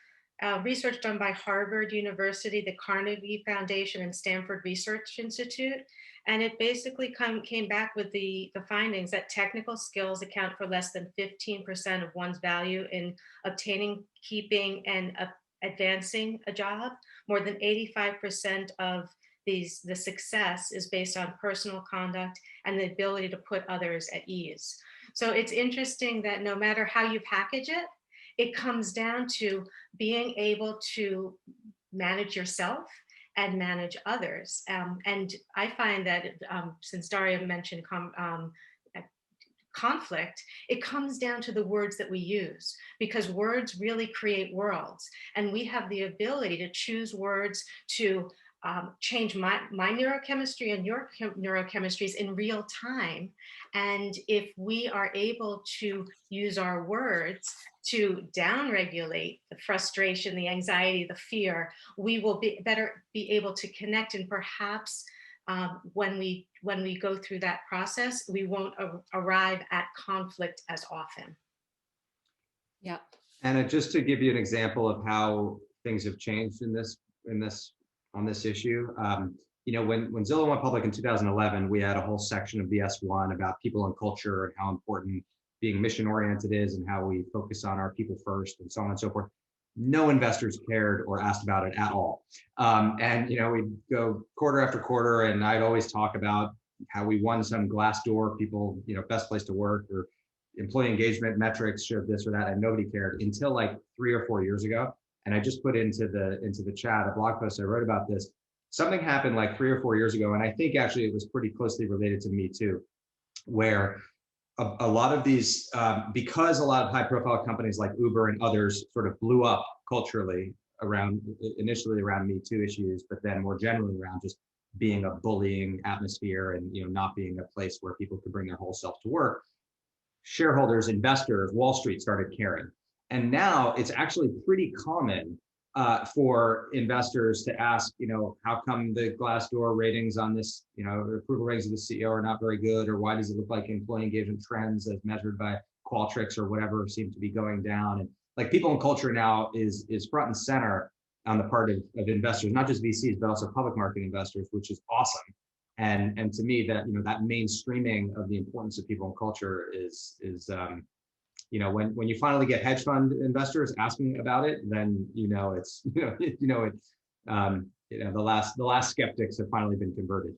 S5: research done by Harvard University, the Carnegie Foundation, and Stanford Research Institute. And it basically came back with the findings that technical skills account for less than 15% of one's value in obtaining, keeping, and advancing a job. More than 85% of the success is based on personal conduct and the ability to put others at ease. So it's interesting that no matter how you package it, it comes down to being able to manage yourself and manage others. And I find that since Darja mentioned conflict, it comes down to the words that we use, because words really create worlds. And we have the ability to choose words to change my neurochemistry and your neurochemistries in real time. And if we are able to use our words to downregulate the frustration, the anxiety, the fear, we will be able to connect, and perhaps when we go through that process, we won't arrive at conflict as often.
S4: Yeah.
S6: And just to give you an example of how things have changed on this issue, when Zillow went public in 2011, we had a whole section of the S1 about people and culture and how important being mission oriented is, and how we focus on our people first, and so on and so forth. No investors cared or asked about it at all. And we'd go quarter after quarter, and I'd always talk about how we won some Glassdoor people, best place to work, or employee engagement metrics showed this or that, and nobody cared until like 3 or 4 years ago. And I just put into the chat a blog post I wrote about this. Something happened like 3 or 4 years ago, and I think actually it was pretty closely related to Me Too, where a lot of these, because a lot of high profile companies like Uber and others sort of blew up culturally initially around Me Too issues, but then more generally around just being a bullying atmosphere and not being a place where people could bring their whole self to work. Shareholders, investors, Wall Street started caring. And now it's actually pretty common for investors to ask, how come the Glassdoor ratings on this, approval ratings of the CEO are not very good, or why does it look like employee engagement trends as measured by Qualtrics or whatever seem to be going down? And like people and culture now is front and center on the part of investors, not just VCs, but also public market investors, which is awesome. And to me, that that mainstreaming of the importance of people and culture is when you finally get hedge fund investors asking about it, then it's the last skeptics have finally been converted.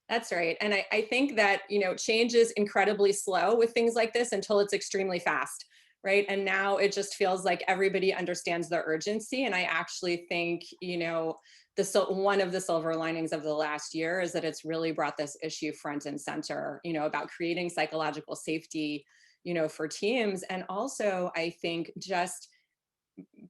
S4: That's right. And I think that change is incredibly slow with things like this until it's extremely fast, right? And now it just feels like everybody understands the urgency. And I actually think one of the silver linings of the last year is that it's really brought this issue front and center, about creating psychological safety for teams. And also, I think just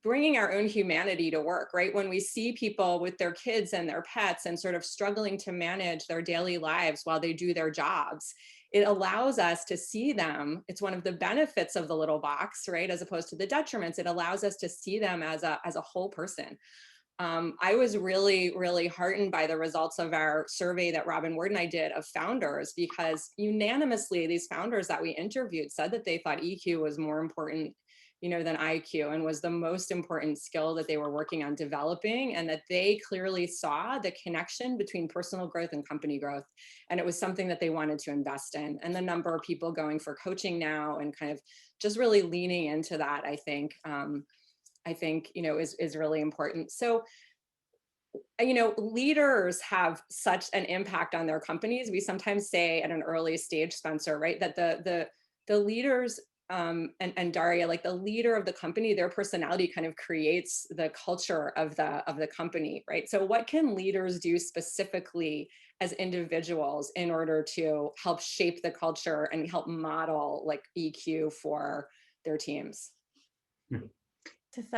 S4: bringing our own humanity to work, right? When we see people with their kids and their pets and sort of struggling to manage their daily lives while they do their jobs, it allows us to see them. It's one of the benefits of the little box, right? As opposed to the detriments, it allows us to see them as a whole person. I was really, really heartened by the results of our survey that Robin Ward and I did of founders, because unanimously these founders that we interviewed said that they thought EQ was more important, than IQ, and was the most important skill that they were working on developing, and that they clearly saw the connection between personal growth and company growth. And it was something that they wanted to invest in. And the number of people going for coaching now and kind of just really leaning into that, I think, is really important. So, leaders have such an impact on their companies. We sometimes say at an early stage, Spencer, right, that the leaders and Darja, like the leader of the company, their personality kind of creates the culture of the company, right? So what can leaders do specifically as individuals in order to help shape the culture and help model like EQ for their teams?
S7: It's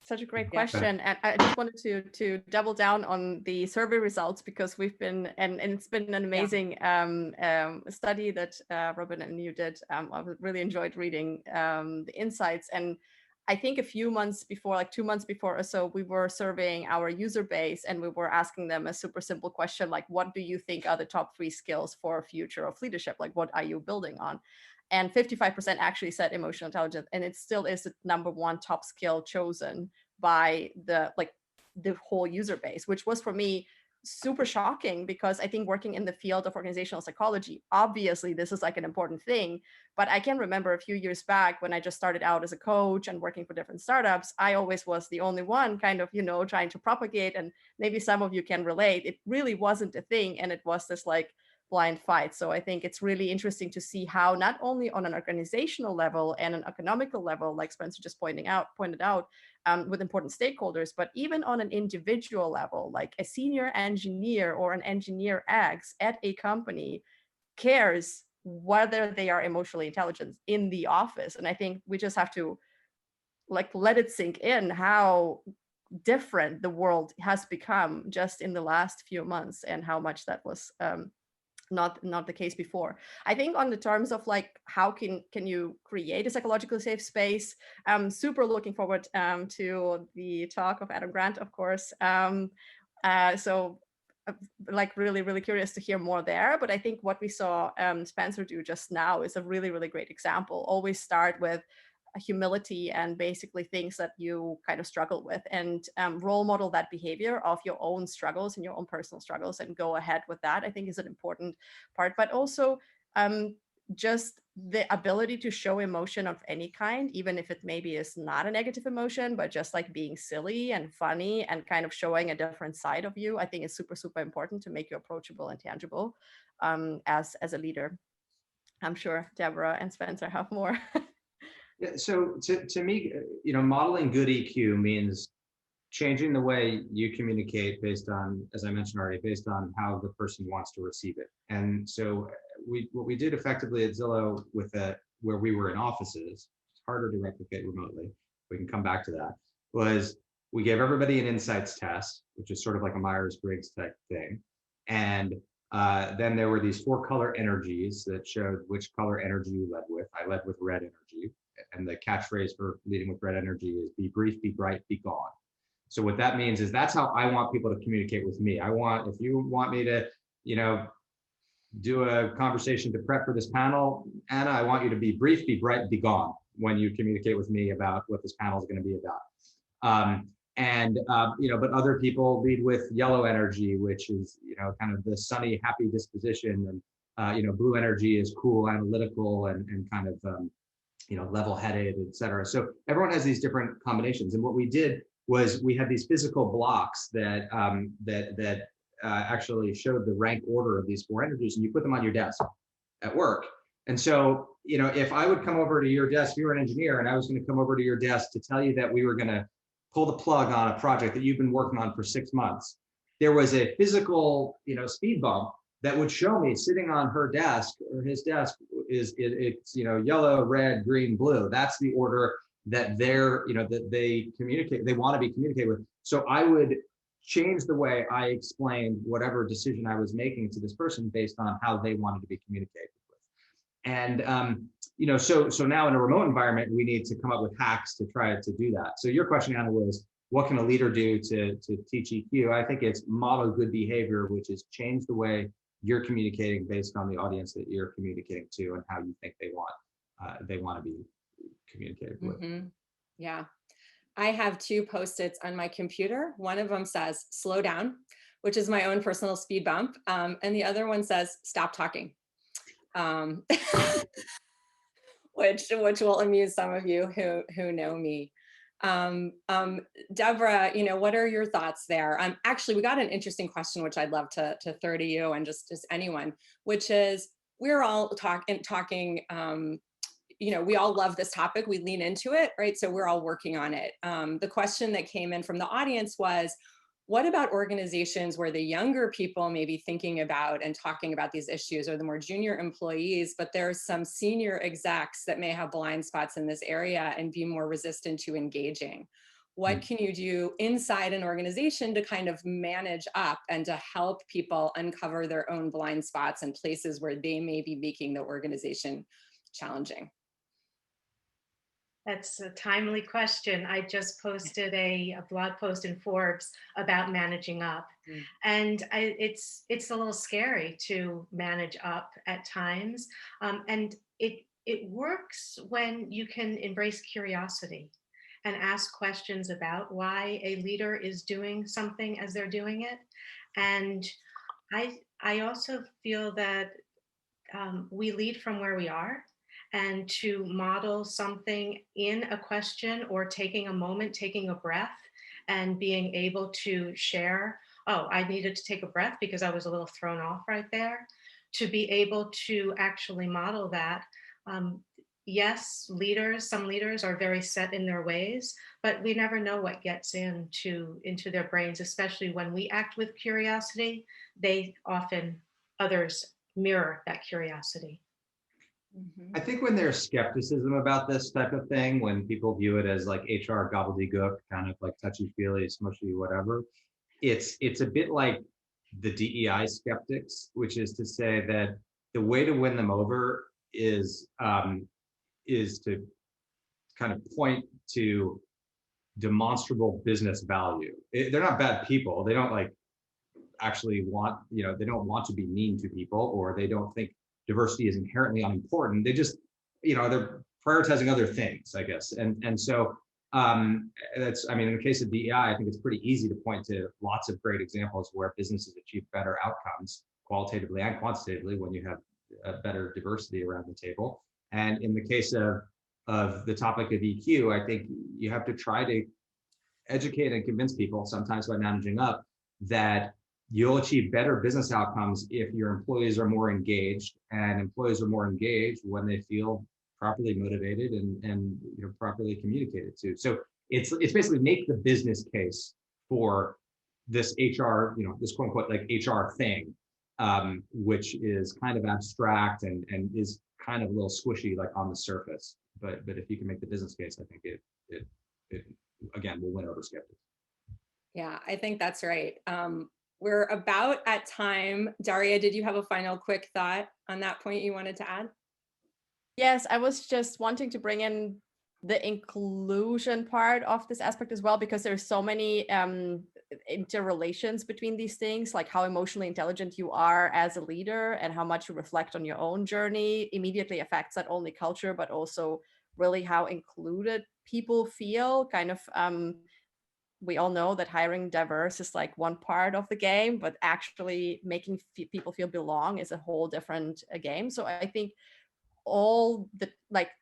S7: such a great
S1: Yeah.
S7: question, and I just wanted to double down on the survey results, because we've been and it's been an amazing study that Robin and you did. I really enjoyed reading the insights, and I think a few months before, like 2 months before or so, we were surveying our user base, and we were asking them a super simple question like, what do you think are the top 3 skills for a future of leadership? Like, what are you building on? And 55% actually said emotional intelligence, and it still is the #1 top skill chosen by the whole user base, which was for me super shocking, because I think working in the field of organizational psychology, obviously this is like an important thing. But I can remember a few years back when I just started out as a coach and working for different startups, I always was the only one kind of, trying to propagate, and maybe some of you can relate. It really wasn't a thing, and it was this like blind fight. So I think it's really interesting to see how not only on an organizational level and an economical level, like Spencer just pointed out, with important stakeholders, but even on an individual level, like a senior engineer or an engineer X at a company cares whether they are emotionally intelligent in the office. And I think we just have to let it sink in how different the world has become just in the last few months, and how much that was not the case before. I think on the terms of like how can you create a psychologically safe space, I'm super looking forward to the talk of Adam Grant, of course. So like really curious to hear more there. But I think what we saw Spencer do just now is a really great example. Always start with humility and basically things that you kind of struggle with, and role model that behavior of your own struggles and your own personal struggles, and go ahead with that, I think is an important part. But also just the ability to show emotion of any kind, even if it maybe is not a negative emotion, but just like being silly and funny and kind of showing a different side of you, I think is super important to make you approachable and tangible as a leader. I'm sure Deborah and Spencer have more.
S6: Yeah, so to me, modeling good EQ means changing the way you communicate based on, as I mentioned already, based on how the person wants to receive it. And so what we did effectively at Zillow with where we were in offices, it's harder to replicate remotely, we can come back to that, was we gave everybody an insights test, which is sort of like a Myers-Briggs type thing. And then there were these 4 color energies that showed which color energy you led with. I led with red energy. And the catchphrase for leading with red energy is be brief, be bright, be gone. So what that means is that's how I want people to communicate with me. If you want me to, do a conversation to prep for this panel, Anna, I want you to be brief, be bright, be gone when you communicate with me about what this panel is going to be about. But other people lead with yellow energy, which is, kind of the sunny, happy disposition. And, blue energy is cool, analytical, and kind of, level-headed, et cetera. So everyone has these different combinations. And what we did was we had these physical blocks that actually showed the rank order of these 4 energies, and you put them on your desk at work. And so, if I would come over to your desk, if you're an engineer, and I was going to come over to your desk to tell you that we were going to pull the plug on a project that you've been working on for 6 months, there was a physical, speed bump that would show me sitting on her desk or his desk it's yellow, red, green, blue. That's the order that that they communicate, they want to be communicated with. So I would change the way I explained whatever decision I was making to this person based on how they wanted to be communicated with. And so now in a remote environment, we need to come up with hacks to try to do that. So your question, Anna, was what can a leader do to teach EQ? I think it's model good behavior, which is change the way you're communicating based on the audience that you're communicating to and how you think they want to be communicated with.
S4: Mm-hmm. Yeah. I have 2 Post-its on my computer. One of them says slow down, which is my own personal speed bump. And the other one says stop talking, which will amuse some of you who know me. Deborah, what are your thoughts there? Actually, we got an interesting question, which I'd love to throw to you and just anyone, which is, we're all talking, we all love this topic. We lean into it, right? So we're all working on it. The question that came in from the audience was, what about organizations where the younger people may be thinking about and talking about these issues, or the more junior employees, but there's some senior execs that may have blind spots in this area and be more resistant to engaging? What can you do inside an organization to kind of manage up and to help people uncover their own blind spots and places where they may be making the organization challenging?
S5: That's a timely question. I just posted a blog post in Forbes about managing up, and it's a little scary to manage up at times, and it works when you can embrace curiosity and ask questions about why a leader is doing something as they're doing it. And I also feel that we lead from where we are, and to model something in a question, or taking a moment, taking a breath, and being able to share, oh, I needed to take a breath because I was a little thrown off right there, to be able to actually model that. Yes, some leaders are very set in their ways, but we never know what gets into their brains, especially when we act with curiosity. Others mirror that curiosity.
S6: I think when there's skepticism about this type of thing, when people view it as like HR gobbledygook, kind of like touchy-feely, smushy, whatever, it's a bit like the DEI skeptics, which is to say that the way to win them over is to kind of point to demonstrable business value. They're not bad people. They don't like actually want, they don't want to be mean to people, or they don't think diversity is inherently unimportant. They just, they're prioritizing other things, I guess. And so that's, in the case of DEI, I think it's pretty easy to point to lots of great examples where businesses achieve better outcomes qualitatively and quantitatively when you have a better diversity around the table. And in the case of the topic of EQ, I think you have to try to educate and convince people, sometimes by managing up, that you'll achieve better business outcomes if your employees are more engaged, and employees are more engaged when they feel properly motivated and properly communicated to. So it's basically make the business case for this HR, this quote unquote like HR thing, which is kind of abstract and is kind of a little squishy, like on the surface. But if you can make the business case, I think it again will win over skeptics.
S4: Yeah, I think that's right. We're about at time. Darja, did you have a final quick thought on that point you wanted to add?
S7: Yes, I was just wanting to bring in the inclusion part of this aspect as well, because there's so many interrelations between these things, like how emotionally intelligent you are as a leader and how much you reflect on your own journey immediately affects not only culture, but also really how included people feel. Kind of, we all know that hiring diverse is like one part of the game, but actually making people feel belong is a whole different game. So I think all the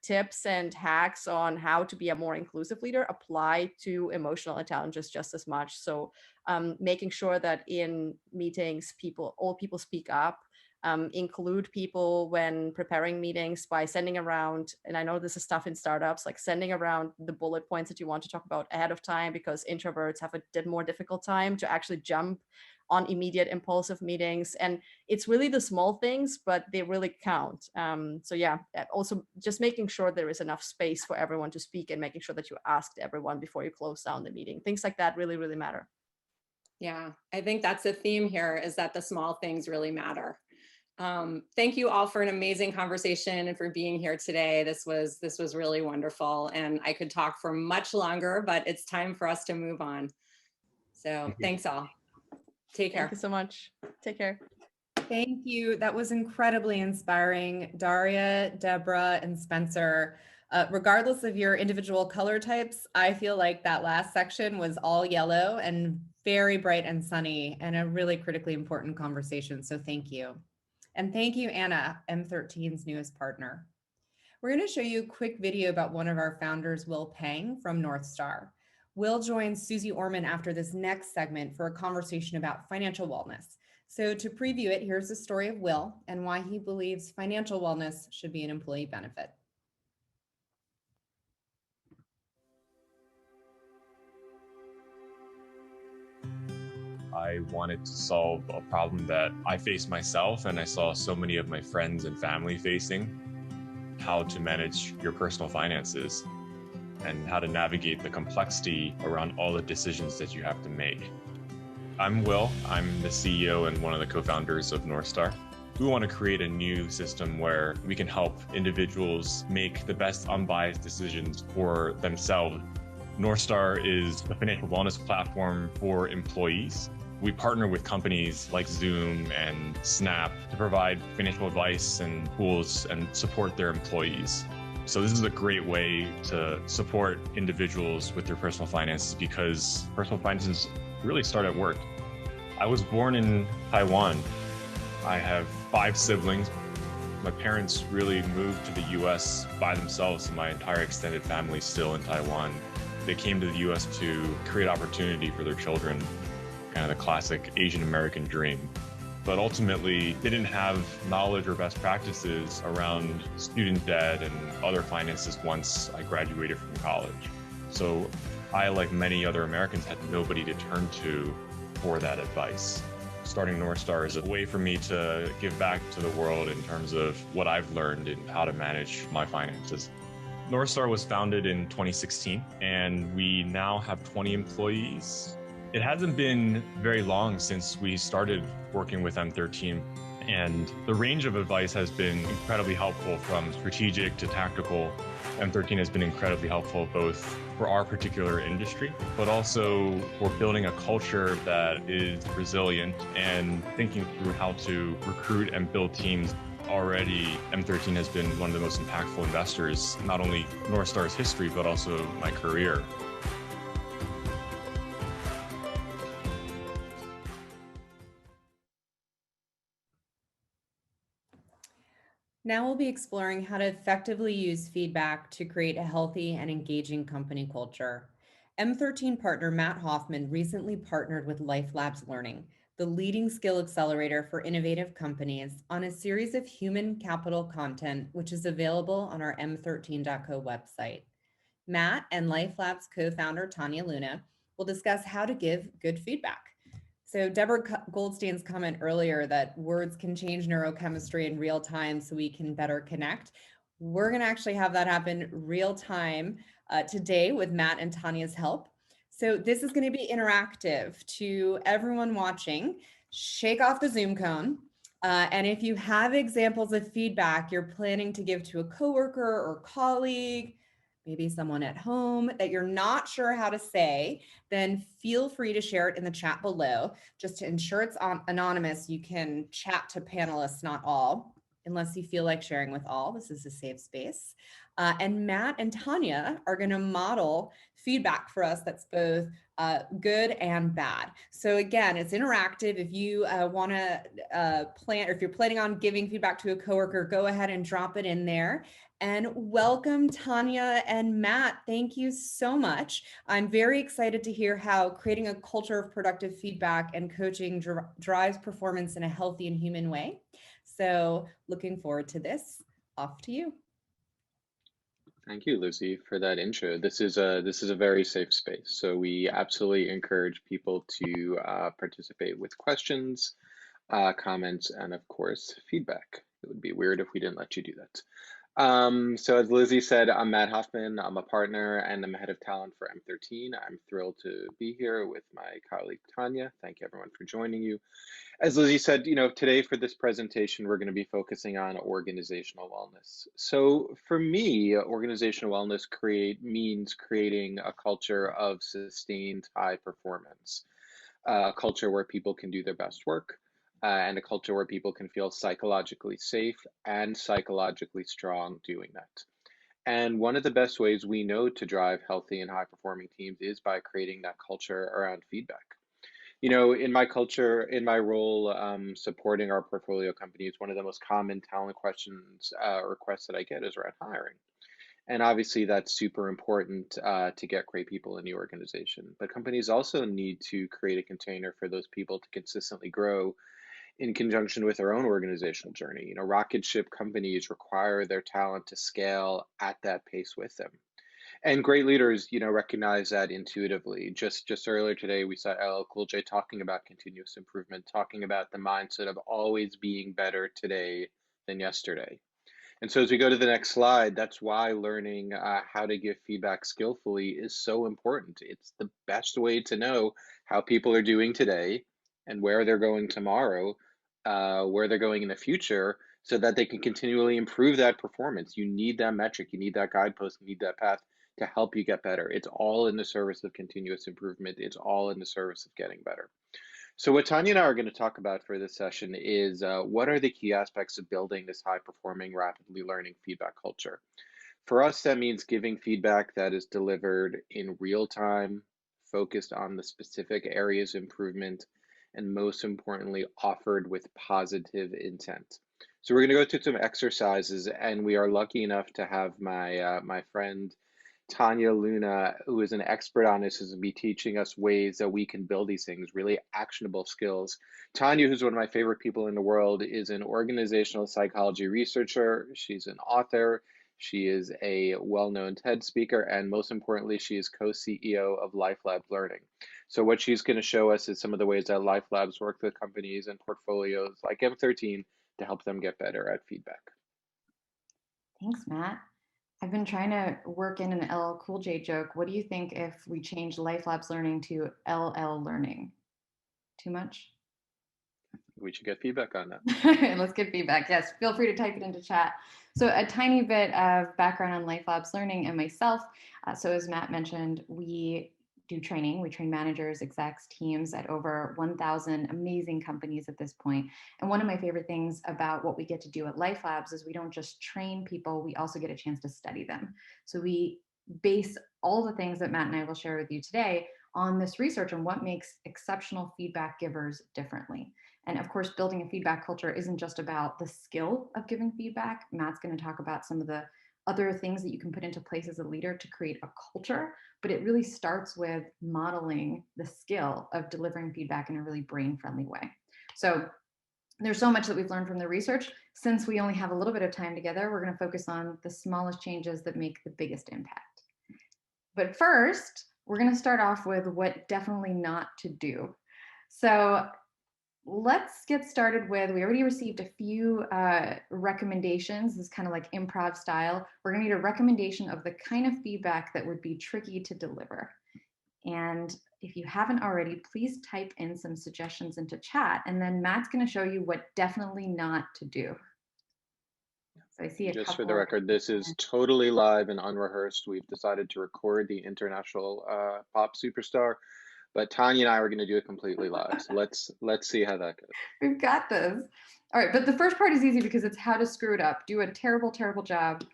S7: tips and hacks on how to be a more inclusive leader apply to emotional intelligence just as much. So making sure that in meetings, all people speak up, include people when preparing meetings by sending around, and I know this is tough in startups, like sending around the bullet points that you want to talk about ahead of time, because introverts have a more difficult time to actually jump on immediate impulsive meetings. And it's really the small things, but they really count. So yeah, also just making sure there is enough space for everyone to speak, and making sure that you asked everyone before you close down the meeting. Things like that really, really matter.
S4: Yeah, I think that's a theme here, is that the small things really matter. Thank you all for an amazing conversation and for being here today. This was really wonderful, and I could talk for much longer, but it's time for us to move on. So thanks all. Take care.
S7: Thank you so much. Take care.
S1: Thank you. That was incredibly inspiring. Darja, Deborah, and Spencer. Regardless of your individual color types, I feel like that last section was all yellow and very bright and sunny, and a really critically important conversation. So thank you. And thank you, Anna, M13's newest partner. We're going to show you a quick video about one of our founders, Will Pang from North Star. Will join Suze Orman after this next segment for a conversation about financial wellness. So to preview it, here's the story of Will and why he believes financial wellness should be an employee benefit.
S8: I wanted to solve a problem that I faced myself and I saw so many of my friends and family facing: how to manage your personal finances and how to navigate the complexity around all the decisions that you have to make. I'm Will. I'm the CEO and one of the co-founders of Northstar. We want to create a new system where we can help individuals make the best unbiased decisions for themselves. Northstar is a financial wellness platform for employees. We partner with companies like Zoom and Snap to provide financial advice and tools and support their employees. So this is a great way to support individuals with their personal finances, because personal finances really start at work. I was born in Taiwan. I have 5 siblings. My parents really moved to the US by themselves, and my entire extended family is still in Taiwan. They came to the US to create opportunity for their children, kind of the classic Asian American dream. But ultimately, they didn't have knowledge or best practices around student debt and other finances once I graduated from college. So I, like many other Americans, had nobody to turn to for that advice. Starting Northstar is a way for me to give back to the world in terms of what I've learned and how to manage my finances. Northstar was founded in 2016, and we now have 20 employees. It hasn't been very long since we started working with M13, and the range of advice has been incredibly helpful, from strategic to tactical. M13 has been incredibly helpful both for our particular industry, but also for building a culture that is resilient and thinking through how to recruit and build teams. Already, M13 has been one of the most impactful investors, not only Northstar's history, but also my career.
S1: Now we'll be exploring how to effectively use feedback to create a healthy and engaging company culture. M13 partner Matt Hoffman recently partnered with Life Labs Learning, the leading skill accelerator for innovative companies, on a series of human capital content, which is available on our m13.co website. Matt and Life Labs co-founder Tania will discuss how to give good feedback. So Deborah Goldstein's comment earlier that words can change neurochemistry in real time so we can better connect. We're going to actually have that happen real time today with Matt and Tania's help. So this is going to be interactive. To everyone watching, shake off the Zoom cone. And if you have examples of feedback you're planning to give to a coworker or colleague, maybe someone at home that you're not sure how to say, then feel free to share it in the chat below. Just to ensure it's anonymous, you can chat to panelists, not all, unless you feel like sharing with all. This is a safe space. And Matt and Tania are going to model feedback for us that's both good and bad. So again, it's interactive. If you want to plan, or if you're planning on giving feedback to a coworker, go ahead and drop it in there. And welcome, Tania and Matt. Thank you so much. I'm very excited to hear how creating a culture of productive feedback and coaching drives performance in a healthy and human way. So looking forward to this. Off to you.
S9: Thank you, Lizzie, for that intro. This is a very safe space, so we absolutely encourage people to participate with questions, comments, and of course, feedback. It would be weird if we didn't let you do that. So as Lizzie said, I'm Matt Hoffman. I'm a partner and I'm head of talent for M13. I'm thrilled to be here with my colleague Tania. Thank you everyone for joining you. As Lizzie said, today for this presentation, we're going to be focusing on organizational wellness. So for me, organizational wellness means creating a culture of sustained high performance, a culture where people can do their best work, and a culture where people can feel psychologically safe and psychologically strong doing that. And one of the best ways we know to drive healthy and high performing teams is by creating that culture around feedback. In my culture, in my role supporting our portfolio companies, one of the most common talent requests that I get is around hiring. And obviously that's super important to get great people in the organization. But companies also need to create a container for those people to consistently grow in conjunction with their own organizational journey. Rocket ship companies require their talent to scale at that pace with them. And great leaders, recognize that intuitively. Just earlier today, we saw LL Cool J talking about continuous improvement, talking about the mindset of always being better today than yesterday. And so as we go to the next slide, that's why learning how to give feedback skillfully is so important. It's the best way to know how people are doing today and where they're going tomorrow, where they're going in the future, so that they can continually improve that performance. You need that metric, you need that guidepost, you need that path to help you get better. It's all in the service of continuous improvement. It's all in the service of getting better. So what Tania and I are going to talk about for this session is what are the key aspects of building this high-performing, rapidly learning feedback culture. For us, that means giving feedback that is delivered in real time, focused on the specific areas of improvement, and most importantly, offered with positive intent. So we're going to go through some exercises, and we are lucky enough to have my friend Tania Luna, who is an expert on this, is going to be teaching us ways that we can build these things, really actionable skills. Tania, who's one of my favorite people in the world, is an organizational psychology researcher. She's an author. She is a well-known TED speaker, and most importantly, she is co-CEO of LifeLabs Learning. So what she's going to show us is some of the ways that LifeLabs work with companies and portfolios like M13 to help them get better at feedback.
S10: Thanks, Matt. I've been trying to work in an LL Cool J joke. What do you think if we change LifeLabs Learning to LL Learning? Too much?
S9: We should get feedback on that.
S10: Let's get feedback. Yes, feel free to type it into chat. So a tiny bit of background on LifeLabs Learning and myself. So as Matt mentioned, we do training. We train managers, execs, teams at over 1,000 amazing companies at this point. And one of my favorite things about what we get to do at LifeLabs is we don't just train people, we also get a chance to study them. So we base all the things that Matt and I will share with you today on this research on what makes exceptional feedback givers differently. And of course, building a feedback culture isn't just about the skill of giving feedback. Matt's going to talk about some of the other things that you can put into place as a leader to create a culture, but it really starts with modeling the skill of delivering feedback in a really brain-friendly way. So there's so much that we've learned from the research. Since we only have a little bit of time together, we're going to focus on the smallest changes that make the biggest impact. But first, we're going to start off with what definitely not to do. So let's get started with, we already received a few recommendations. This is kind of like improv style. We're gonna need a recommendation of the kind of feedback that would be tricky to deliver. And if you haven't already, please type in some suggestions into chat, and then Matt's gonna show you what definitely not to do. So I see a
S9: Just
S10: couple.
S9: for the record, this is totally live and unrehearsed. We've decided to record the international pop superstar, but Tania and I are going to do it completely live. So let's see how that goes.
S10: We've got this. All right, but the first part is easy because it's how to screw it up. Do a terrible, terrible job.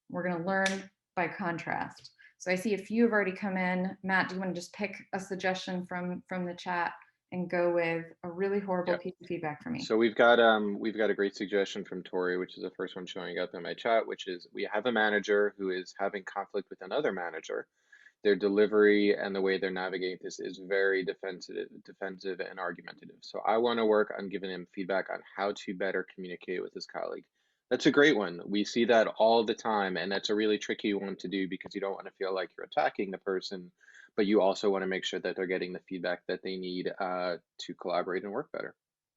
S10: We're going to learn by contrast. So I see a few have already come in. Matt, do you want to just pick a suggestion from the chat and go with a really horrible piece of feedback for me?
S9: So we've got a great suggestion from Tori, which is the first one showing up in my chat, which is we have a manager who is having conflict with another manager. Their delivery and the way they're navigating this is very defensive and argumentative. So I want to work on giving him feedback on how to better communicate with his colleague. That's a great one. We see that all the time, and that's a really tricky one to do because you don't want to feel like you're attacking the person, but you also want to make sure that they're getting the feedback that they need to collaborate and work better.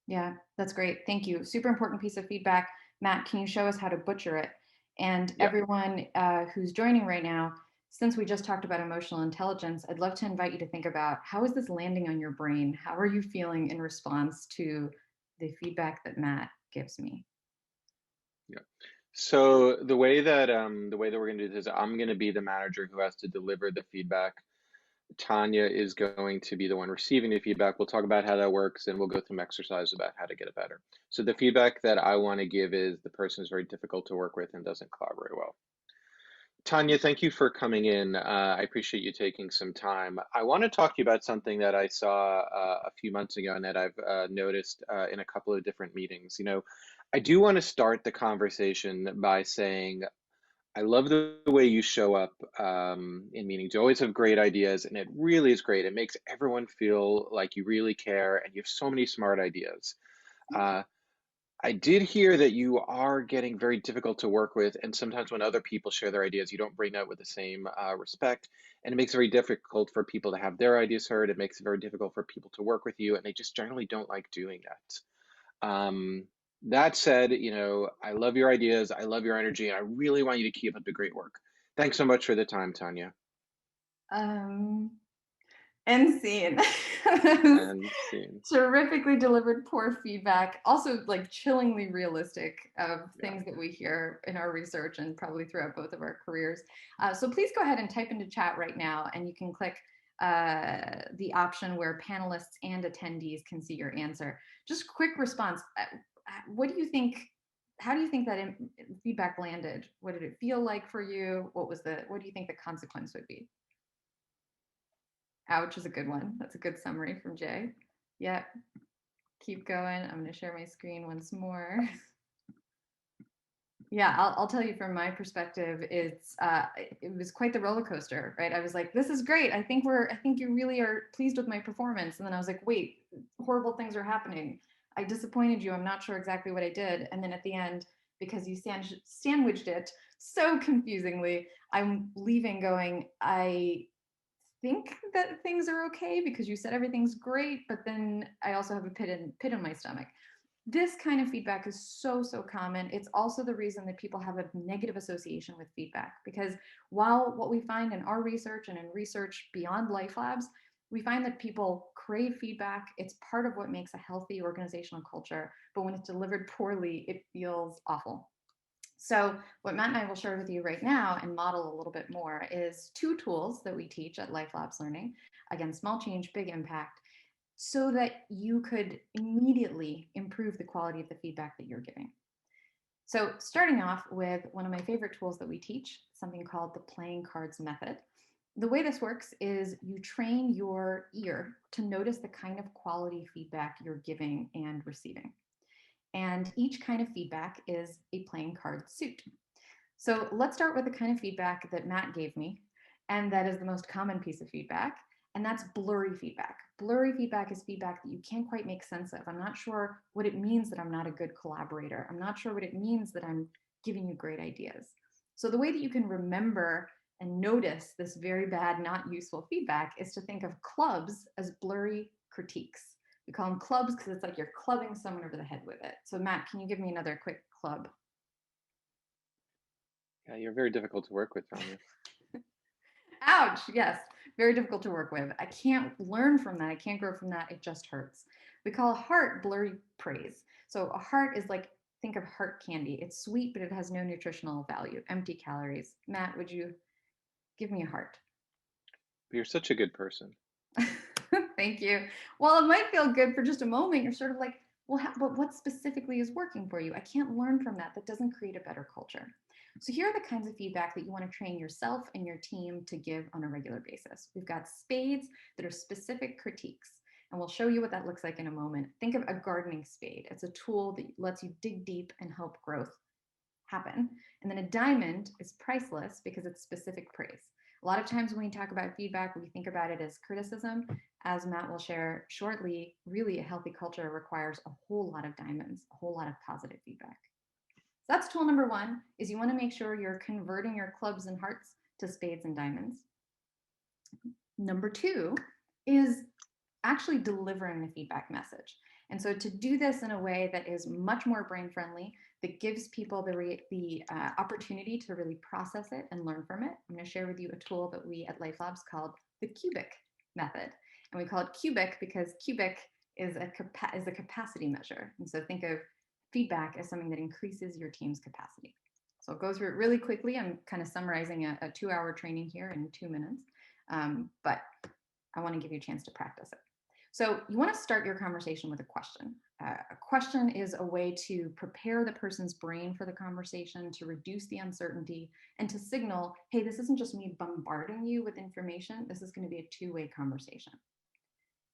S10: Yeah, that's great. Thank you. Super important piece of feedback. Matt, can you show us how to butcher it? And everyone who's joining right now, since we just talked about emotional intelligence, I'd love to invite you to think about, how is this landing on your brain? How are you feeling in response to the feedback that Matt gives me?
S9: Yeah. So the way that we're going to do this is I'm going to be the manager who has to deliver the feedback. Tania is going to be the one receiving the feedback. We'll talk about how that works, and we'll go through some exercise about how to get it better. So the feedback that I want to give is the person is very difficult to work with and doesn't collaborate well. Tania, thank you for coming in. I appreciate you taking some time. I want to talk to you about something that I saw a few months ago and that I've noticed in a couple of different meetings. I do want to start the conversation by saying, I love the way you show up in meetings. You always have great ideas, and it really is great. It makes everyone feel like you really care, and you have so many smart ideas. I did hear that you are getting very difficult to work with, and sometimes when other people share their ideas, you don't bring that with the same respect, and it makes it very difficult for people to have their ideas heard. It makes it very difficult for people to work with you, and they just generally don't like doing that. That said, I love your ideas, I love your energy, and I really want you to keep up the great work. Thanks so much for the time, Tania.
S10: End scene.
S9: And scene.
S10: Terrifically delivered poor feedback. Also, like chillingly realistic of things that we hear in our research and probably throughout both of our careers. So please go ahead and type into chat right now, and you can click the option where panelists and attendees can see your answer. Just quick response. What do you think? How do you think that feedback landed? What did it feel like for you? What do you think the consequence would be? Ouch is a good one. That's a good summary from Jay. Yeah, keep going. I'm going to share my screen once more. Yeah, I'll tell you from my perspective, it was quite the roller coaster, right? I was like, this is great. I think you really are pleased with my performance. And then I was like, wait, horrible things are happening. I disappointed you. I'm not sure exactly what I did. And then at the end, because you sandwiched it so confusingly, I'm leaving going, I think that things are okay because you said everything's great, but then I also have a pit in my stomach. This kind of feedback is so common. It's also the reason that people have a negative association with feedback, because while what we find in our research and in research beyond Life Labs, we find that people crave feedback. It's part of what makes a healthy organizational culture, but when it's delivered poorly, it feels awful. So what Matt and I will share with you right now and model a little bit more is 2 tools that we teach at Life Labs Learning. Again, small change, big impact, so that you could immediately improve the quality of the feedback that you're giving. So starting off with one of my favorite tools that we teach, something called the playing cards method. The way this works is you train your ear to notice the kind of quality feedback you're giving and receiving. And each kind of feedback is a playing card suit. So let's start with the kind of feedback that Matt gave me, and that is the most common piece of feedback, and that's blurry feedback. Blurry feedback is feedback that you can't quite make sense of. I'm not sure what it means that I'm not a good collaborator. I'm not sure what it means that I'm giving you great ideas. So the way that you can remember and notice this very bad, not useful feedback is to think of clubs as blurry critiques. We call them clubs because it's like you're clubbing someone over the head with it. So Matt, can you give me another quick club?
S9: Yeah, you're very difficult to work with, Tania.
S10: Ouch, yes, very difficult to work with. I can't learn from that. I can't grow from that. It just hurts. We call a heart blurry praise. So a heart is like, think of heart candy. It's sweet, but it has no nutritional value, empty calories. Matt, would you give me a heart?
S9: You're such a good person.
S10: Thank you. Well, it might feel good for just a moment. You're sort of like, well, but what specifically is working for you? I can't learn from that. That doesn't create a better culture. So here are the kinds of feedback that you want to train yourself and your team to give on a regular basis. We've got spades that are specific critiques, and we'll show you what that looks like in a moment. Think of a gardening spade. It's a tool that lets you dig deep and help growth happen. And then a diamond is priceless because it's specific praise. A lot of times when we talk about feedback, we think about it as criticism. As Matt will share shortly, really a healthy culture requires a whole lot of diamonds, a whole lot of positive feedback. So that's tool number 1, is you want to make sure you're converting your clubs and hearts to spades and diamonds. Number 2 is actually delivering the feedback message. And so to do this in a way that is much more brain friendly, that gives people the opportunity to really process it and learn from it, I'm going to share with you a tool that we at Life Labs called the cubic method. And we call it cubic because cubic is a capacity measure. And so think of feedback as something that increases your team's capacity. So I'll go through it really quickly. I'm kind of summarizing a 2-hour training here in 2 minutes, but I want to give you a chance to practice it. So you want to start your conversation with a question. A question is a way to prepare the person's brain for the conversation, to reduce the uncertainty, and to signal, hey, this isn't just me bombarding you with information. This is going to be a 2-way conversation.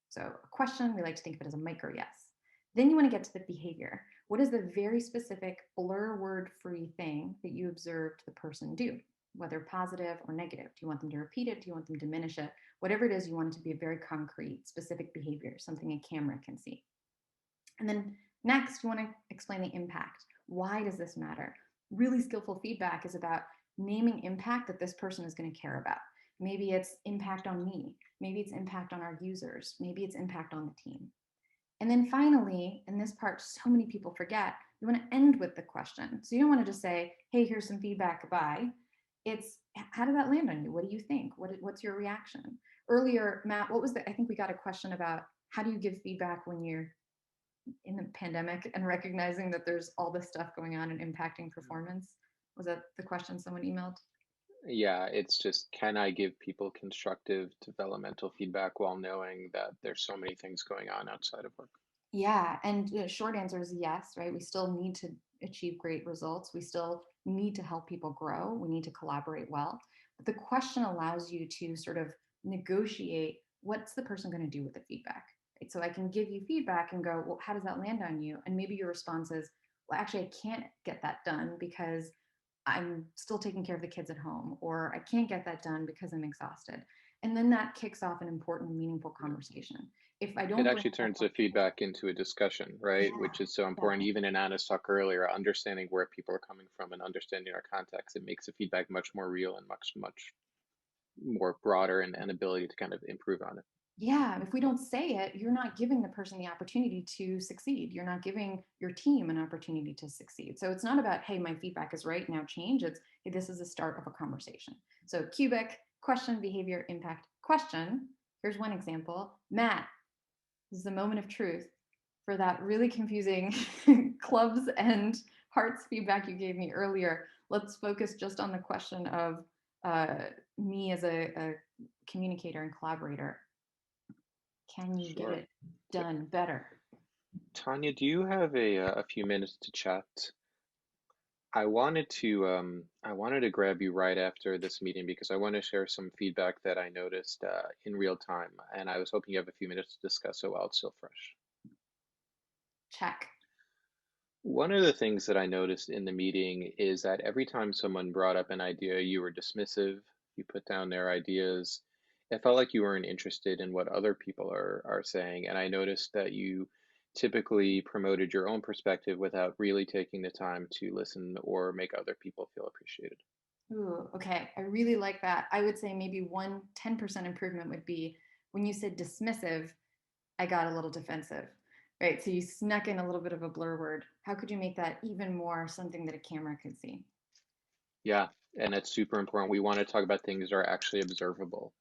S10: So a question, we like to think of it as a micro yes. Then you want to get to the behavior. What is the very specific blur word-free thing that you observed the person do, whether positive or negative? Do you want them to repeat it? Do you want them to diminish it? Whatever it is, you want it to be a very concrete, specific behavior, something a camera can see. And then Next, you want to explain the impact. Why does this matter? Really skillful feedback is about naming impact that this person is going to care about. Maybe it's impact on me. Maybe it's impact on our users. Maybe it's impact on the team. And then finally, and this part so many people forget, you want to end with the question. So you don't want to just say, hey, here's some feedback, goodbye. It's, how did that land on you? What do you think? What's your reaction? Earlier, Matt, I think we got a question about how do you give feedback when you're in the pandemic and recognizing that there's all this stuff going on and impacting performance? Was that the question someone emailed?
S9: Yeah, it's just, can I give people constructive developmental feedback while knowing that there's so many things going on outside of work?
S10: Yeah, and the short answer is yes, right? We still need to achieve great results. We still need to help people grow. We need to collaborate well. But the question allows you to sort of negotiate what's the person going to do with the feedback. Right? So I can give you feedback and go, well, how does that land on you? And maybe your response is, well, actually, I can't get that done because I'm still taking care of the kids at home, or I can't get that done because I'm exhausted. And then that kicks off an important, meaningful conversation. If I don't,
S9: it actually turns the feedback into a discussion, right?
S10: Yeah,
S9: Which is so important. Even in Anna's talk earlier, understanding where people are coming from and understanding our context, it makes the feedback much more real and much more broader and ability to kind of improve on it.
S10: Yeah, if we don't say it, you're not giving the person the opportunity to succeed. You're not giving your team an opportunity to succeed. So it's not about, hey, my feedback is right, now change. It's, hey, this is the start of a conversation. So cubic, question, behavior, impact, question. Here's one example. Matt, this is the moment of truth for that really confusing clubs and hearts feedback you gave me earlier. Let's focus just on the question of me as a communicator and collaborator. Can you get it done better?
S9: Tania, do you have a few minutes to chat? I wanted to grab you right after this meeting because I want to share some feedback that I noticed in real time, and I was hoping you have a few minutes to discuss it while it's still fresh.
S10: Check.
S9: One of the things that I noticed in the meeting is that every time someone brought up an idea, you were dismissive, you put down their ideas. It felt like you weren't interested in what other people are saying, and I noticed that you typically promoted your own perspective without really taking the time to listen or make other people feel appreciated.
S10: Ooh, okay. I really like that. I would say maybe 10% improvement would be when you said dismissive, I got a little defensive, right? So you snuck in a little bit of a blur word. How could you make that even more something that a camera could see?
S9: Yeah, and it's super important. We want to talk about things that are actually observable.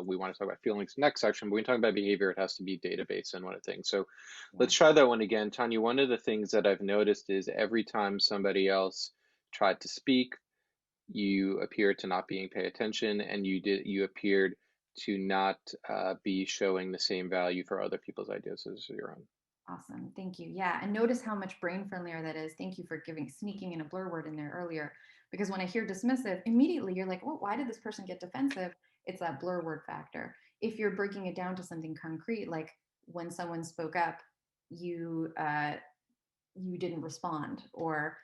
S9: We want to talk about feelings next section, but when we talk about behavior, it has to be data-based and one of the things. So let's try that one again. Tanya, one of the things that I've noticed is every time somebody else tried to speak, you appeared to not being pay attention, and you appeared to not be showing the same value for other people's ideas as your own.
S10: Awesome. Thank you. Yeah. And notice how much brain friendlier that is. Thank you for sneaking in a blur word in there earlier. Because when I hear dismissive, immediately you're like, well, why did this person get defensive? It's that blur word factor. If you're breaking it down to something concrete, like when someone spoke up, you didn't respond, or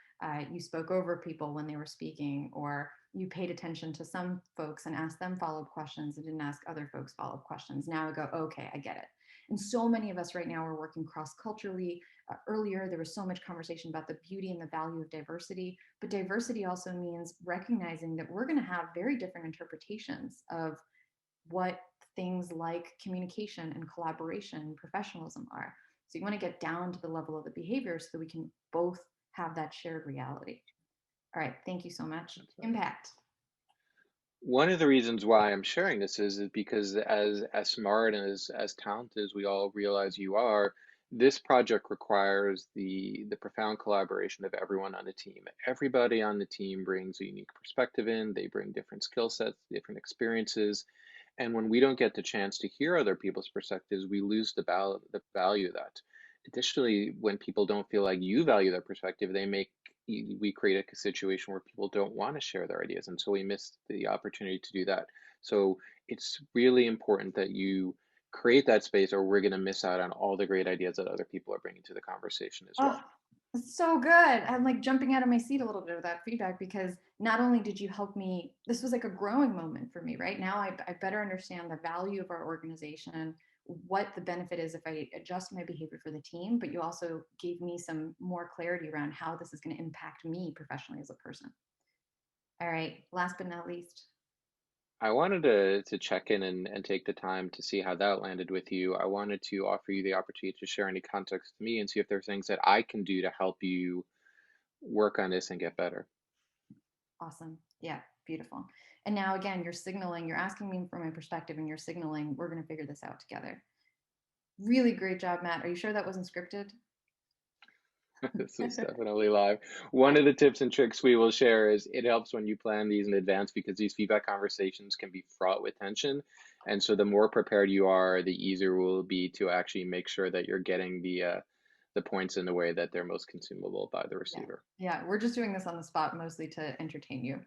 S10: you spoke over people when they were speaking, or you paid attention to some folks and asked them follow-up questions and didn't ask other folks follow-up questions. Now I go, okay, I get it. And so many of us right now are working cross-culturally. Earlier, there was so much conversation about the beauty and the value of diversity, but diversity also means recognizing that we're going to have very different interpretations of what things like communication and collaboration and professionalism are. So you want to get down to the level of the behavior so that we can both have that shared reality. All right, thank you so much. Impact.
S9: One of the reasons why I'm sharing this is because as smart and as talented as we all realize you are, this project requires the profound collaboration of everyone on the team. Everybody on the team brings a unique perspective in, they bring different skill sets, different experiences. And when we don't get the chance to hear other people's perspectives, we lose the value of that. Additionally, when people don't feel like you value their perspective, we create a situation where people don't want to share their ideas, and so we miss the opportunity to do that. So it's really important that you create that space, or we're going to miss out on all the great ideas that other people are bringing to the conversation as well.
S10: It's so good. I'm like jumping out of my seat a little bit with that feedback, because not only did you help me, this was like a growing moment for me, right? Now I better understand the value of our organization, what the benefit is if I adjust my behavior for the team, but you also gave me some more clarity around how this is going to impact me professionally as a person. All right, last but not least.
S9: I wanted to check in and take the time to see how that landed with you. I wanted to offer you the opportunity to share any context to me and see if there's things that I can do to help you work on this and get better.
S10: Awesome. Yeah, beautiful. And now again, you're signaling, you're asking me for my perspective and you're signaling, we're going to figure this out together. Really great job, Matt. Are you sure that wasn't scripted?
S9: This is definitely live. One of the tips and tricks we will share is it helps when you plan these in advance because these feedback conversations can be fraught with tension. And so the more prepared you are, the easier it will be to actually make sure that you're getting the points in the way that they're most consumable by the receiver.
S10: Yeah, we're just doing this on the spot mostly to entertain you.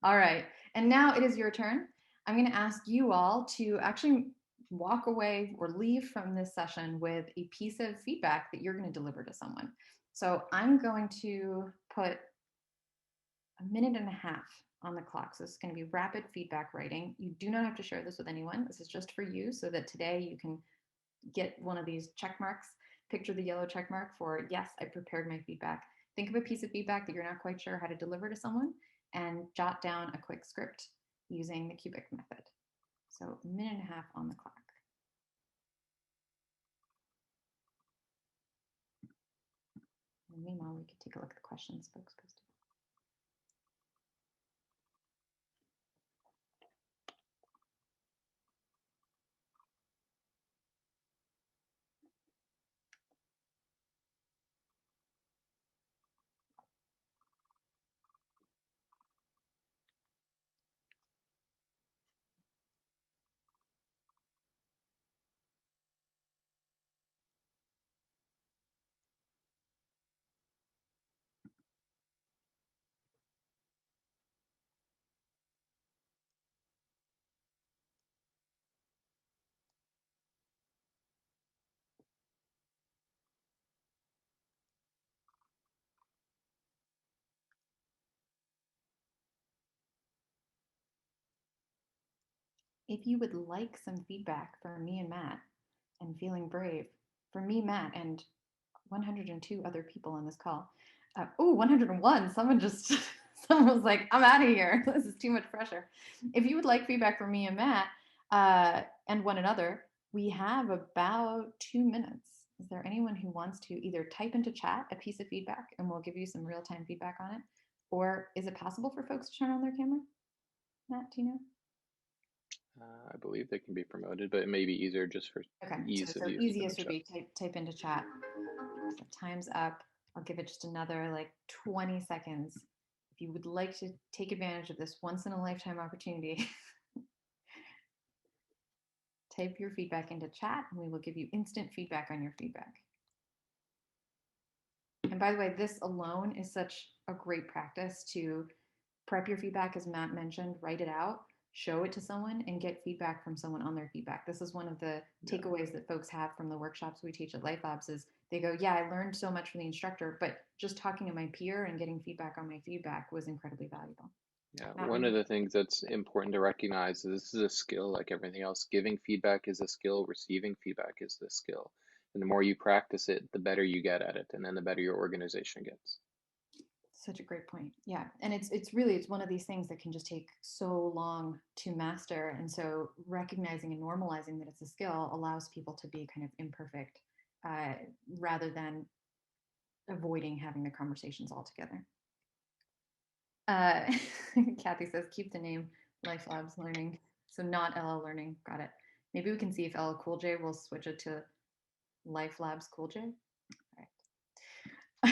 S10: All right, and now it is your turn. I'm going to ask you all to actually walk away or leave from this session with a piece of feedback that you're going to deliver to someone. So I'm going to put 1.5 minutes on the clock. So this is going to be rapid feedback writing. You do not have to share this with anyone. This is just for you so that today you can get one of these check marks. Picture the yellow check mark for, yes, I prepared my feedback. Think of a piece of feedback that you're not quite sure how to deliver to someone and jot down a quick script using the cubic method. So 1.5 minutes on the clock. And meanwhile, we could take a look at the questions folks posted. If you would like some feedback from me and Matt and feeling brave, for me, Matt, and 102 other people on this call. 101. Someone was like, I'm out of here. This is too much pressure. If you would like feedback from me and Matt and one another, we have about 2 minutes. Is there anyone who wants to either type into chat a piece of feedback and we'll give you some real-time feedback on it? Or is it possible for folks to turn on their camera? Matt, do you know?
S9: I believe they can be promoted, but it may be easier just for ease of use.
S10: Easiest would be type into chat. So time's up. I'll give it just another like 20 seconds. If you would like to take advantage of this once in a lifetime opportunity, type your feedback into chat and we will give you instant feedback on your feedback. And by the way, this alone is such a great practice to prep your feedback, as Matt mentioned, write it out, show it to someone and get feedback from someone on their feedback. This is one of the takeaways that folks have from the workshops we teach at Life Labs is they go, yeah, I learned so much from the instructor, but just talking to my peer and getting feedback on my feedback was incredibly valuable.
S9: Yeah, one of the things that's important to recognize is this is a skill like everything else. Giving feedback is a skill, receiving feedback is the skill. And the more you practice it, the better you get at it, and then the better your organization gets.
S10: Such a great point. Yeah. And it's one of these things that can just take so long to master. And so recognizing and normalizing that it's a skill allows people to be kind of imperfect rather than avoiding having the conversations altogether. Kathy says, keep the name Life Labs Learning. So not LL Learning. Got it. Maybe we can see if LL Cool J will switch it to Life Labs Cool J.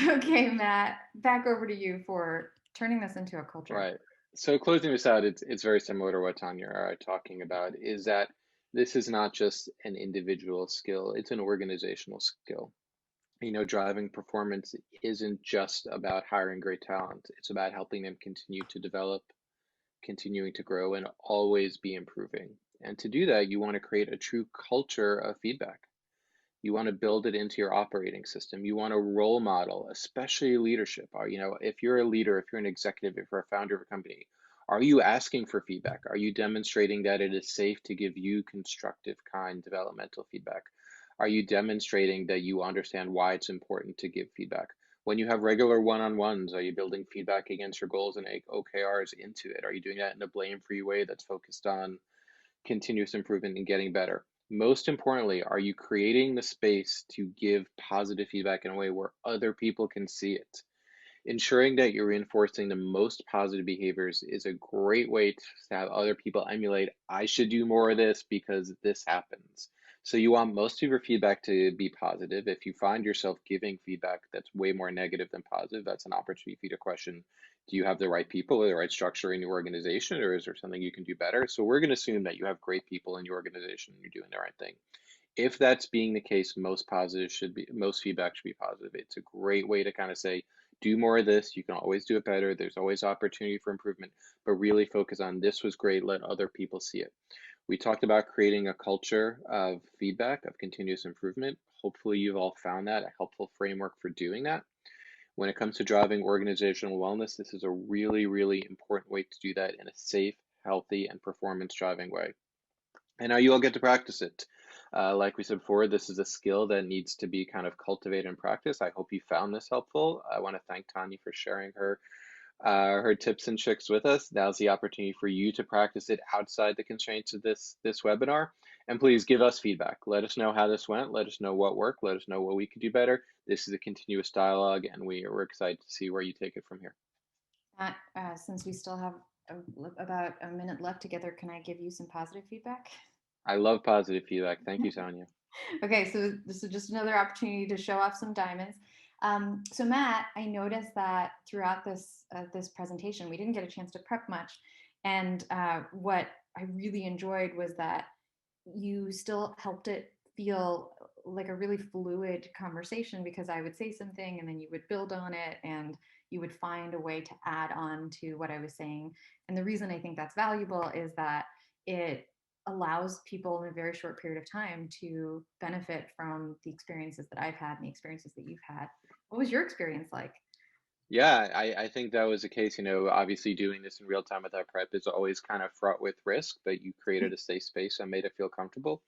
S10: Okay, Matt, back over to you for turning this into a culture.
S9: Right. So closing this out, it's very similar to what Tania are talking about, is that this is not just an individual skill, it's an organizational skill. You know, driving performance isn't just about hiring great talent. It's about helping them continue to develop, continuing to grow, and always be improving. And to do that, you want to create a true culture of feedback. You want to build it into your operating system. You want a role model, especially leadership. Or, you know, if you're a leader, if you're an executive, if you're a founder of a company, Are you asking for feedback? Are you demonstrating that it is safe to give you constructive, kind, developmental feedback? Are you demonstrating that you understand why it's important to give feedback? When you have regular one-on-ones, are you building feedback against your goals and OKRs into it? Are you doing that in a blame-free way that's focused on continuous improvement and getting better? Most importantly, are you creating the space to give positive feedback in a way where other people can see it? Ensuring that you're reinforcing the most positive behaviors is a great way to have other people emulate. I should do more of this because this happens. So you want most of your feedback to be positive. If you find yourself giving feedback that's way more negative than positive, that's an opportunity for you to question, do you have the right people or the right structure in your organization, or is there something you can do better? So we're going to assume that you have great people in your organization and you're doing the right thing. If that's being the case, most feedback should be positive. It's a great way to kind of say, do more of this. You can always do it better. There's always opportunity for improvement, but really focus on this was great. Let other people see it. We talked about creating a culture of feedback, of continuous improvement. Hopefully you've all found that a helpful framework for doing that. When it comes to driving organizational wellness, this is a really, really important way to do that in a safe, healthy, and performance driving way. And now you all get to practice it. Like we said before, this is a skill that needs to be kind of cultivated and practiced. I hope you found this helpful. I want to thank Tania for sharing her tips and tricks with us. Now's the opportunity for you to practice it outside the constraints of this webinar. And please give us feedback. Let us know how this went. Let us know what worked. Let us know what we could do better. This is a continuous dialogue, and we're excited to see where you take it from here.
S10: Matt, since we still have about a minute left together, can I give you some positive feedback?
S9: I love positive feedback. Thank you, Tania.
S10: Okay, so this is just another opportunity to show off some diamonds. So Matt, I noticed that throughout this presentation, we didn't get a chance to prep much. And what I really enjoyed was that you still helped it feel like a really fluid conversation, because I would say something and then you would build on it and you would find a way to add on to what I was saying. And the reason I think that's valuable is that it allows people in a very short period of time to benefit from the experiences that I've had and the experiences that you've had. What was your experience like?
S9: Yeah, I think that was the case. Obviously doing this in real time without prep is always kind of fraught with risk, but you created a safe space and made it feel comfortable.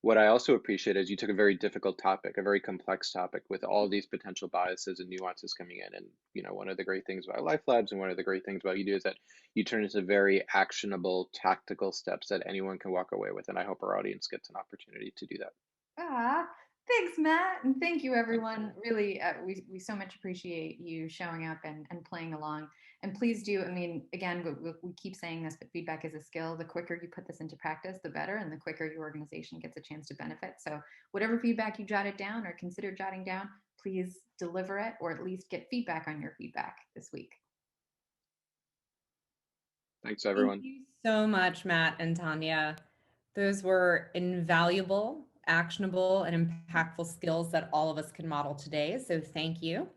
S9: What I also appreciate is you took a very difficult topic, a very complex topic with all these potential biases and nuances coming in. And, one of the great things about Life Labs and one of the great things about you do is that you turn into very actionable, tactical steps that anyone can walk away with. And I hope our audience gets an opportunity to do that.
S10: Thanks, Matt. And thank you, everyone. Really, we so much appreciate you showing up and playing along. And please do, again, we keep saying this, but feedback is a skill. The quicker you put this into practice, the better, and the quicker your organization gets a chance to benefit. So whatever feedback you jotted down or consider jotting down, please deliver it, or at least get feedback on your feedback this week.
S9: Thanks, everyone.
S1: Thank you so much, Matt and Tania. Those were invaluable, actionable, and impactful skills that all of us can model today. So thank you.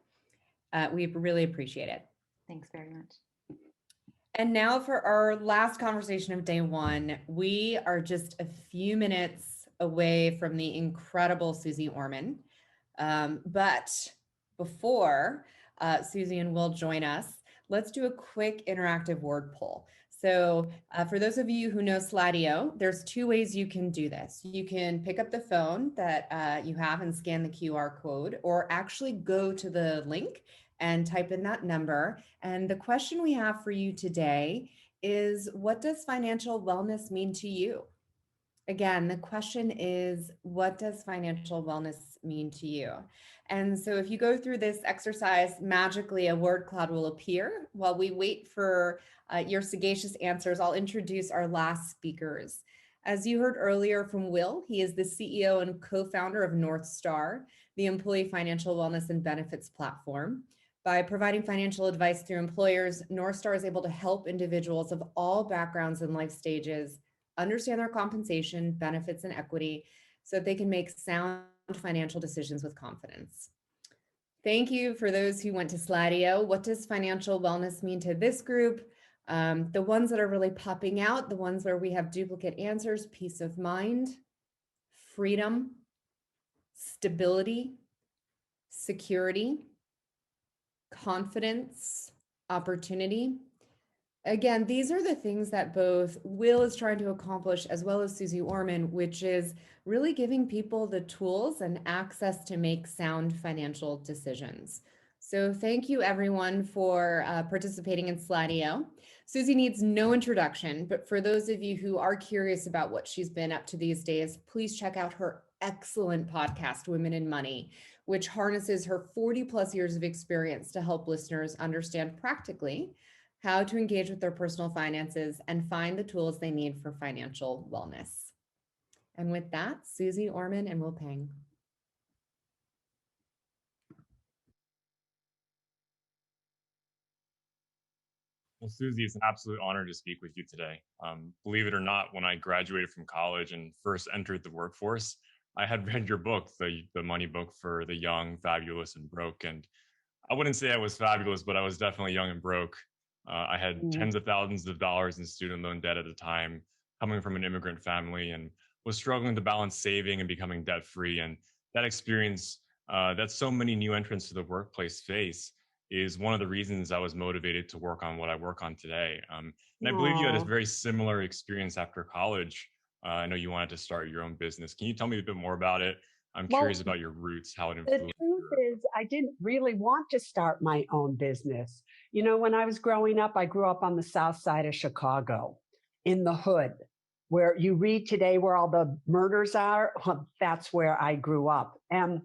S1: We really appreciate it.
S10: Thanks very much.
S1: And now for our last conversation of day one. We are just a few minutes away from the incredible Suze Orman. But before Suze and Will join us, let's do a quick interactive word poll. So for those of you who know Slido, there's two ways you can do this. You can pick up the phone that you have and scan the QR code, or actually go to the link and type in that number. And the question we have for you today is, what does financial wellness mean to you? Again, the question is, what does financial wellness mean to you? And so if you go through this exercise, magically a word cloud will appear. While we wait for your sagacious answers, I'll introduce our last speakers. As you heard earlier from Will, he is the CEO and co-founder of North Star, the employee financial wellness and benefits platform. By providing financial advice through employers, North Star is able to help individuals of all backgrounds and life stages understand their compensation, benefits, and equity so that they can make sound financial decisions with confidence. Thank you for those who went to Slido. What does financial wellness mean to this group? The ones that are really popping out, the ones where we have duplicate answers: peace of mind, freedom, stability, security, confidence, opportunity, Again, these are the things that both Will is trying to accomplish as well as Suze Orman, which is really giving people the tools and access to make sound financial decisions. So thank you everyone for participating in Slido. Suze needs no introduction, but for those of you who are curious about what she's been up to these days, please check out her excellent podcast, Women in Money, which harnesses her 40 plus years of experience to help listeners understand practically how to engage with their personal finances and find the tools they need for financial wellness. And with that, Suze Orman and Will Pang.
S8: Well, Suze, it's an absolute honor to speak with you today. Believe it or not, when I graduated from college and first entered the workforce, I had read your book, the money book for the young, fabulous, and broke. And I wouldn't say I was fabulous, but I was definitely young and broke. I had tens of thousands of dollars in student loan debt at the time, coming from an immigrant family, and was struggling to balance saving and becoming debt free. And that experience that so many new entrants to the workplace face is one of the reasons I was motivated to work on what I work on today. And I believe you had a very similar experience after college. I know you wanted to start your own business. Can you tell me a bit more about it? I'm curious about your roots, how it influenced.
S11: The truth is, I didn't really want to start my own business. You know, when I was growing up, I grew up on the south side of Chicago, in the hood, where you read today where all the murders are. That's where I grew up. And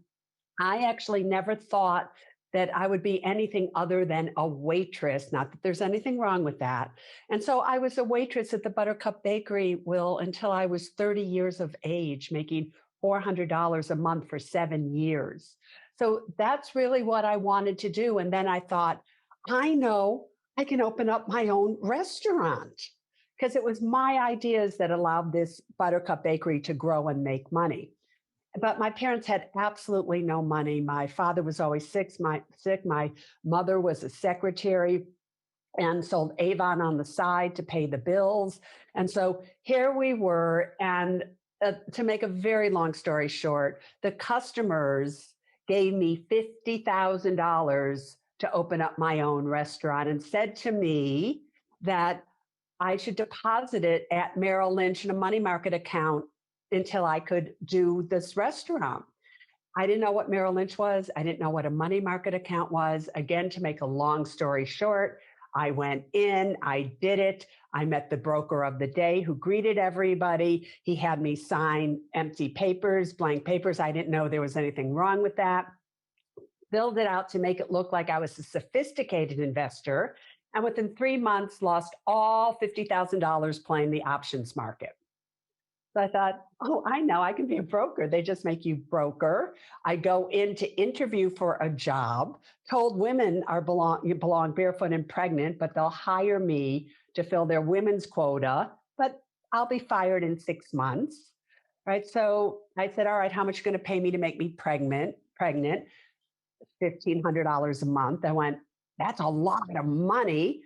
S11: I actually never thought that I would be anything other than a waitress. Not that there's anything wrong with that. And so I was a waitress at the Buttercup Bakery, Will, until I was 30 years of age, making $400 a month for 7 years. So that's really what I wanted to do. And then I thought, I know I can open up my own restaurant, because it was my ideas that allowed this Buttercup Bakery to grow and make money. But my parents had absolutely no money. My father was always sick. My mother was a secretary and sold Avon on the side to pay the bills. And so here we were. And to make a very long story short, the customers gave me $50,000 to open up my own restaurant and said to me that I should deposit it at Merrill Lynch in a money market account until I could do this restaurant. I didn't know what Merrill Lynch was. I didn't know what a money market account was. Again, to make a long story short, I went in, I did it. I met the broker of the day who greeted everybody. He had me sign empty papers, blank papers. I didn't know there was anything wrong with that. Filled it out to make it look like I was a sophisticated investor. And within 3 months, lost all $50,000 playing the options market. So I thought, oh, I know, I can be a broker. They just make you broker. I go in to interview for a job, told women belong barefoot and pregnant, but they'll hire me to fill their women's quota, but I'll be fired in 6 months, right? So I said, all right, how much are you going to pay me to make me pregnant? $1,500 a month. I went, that's a lot of money.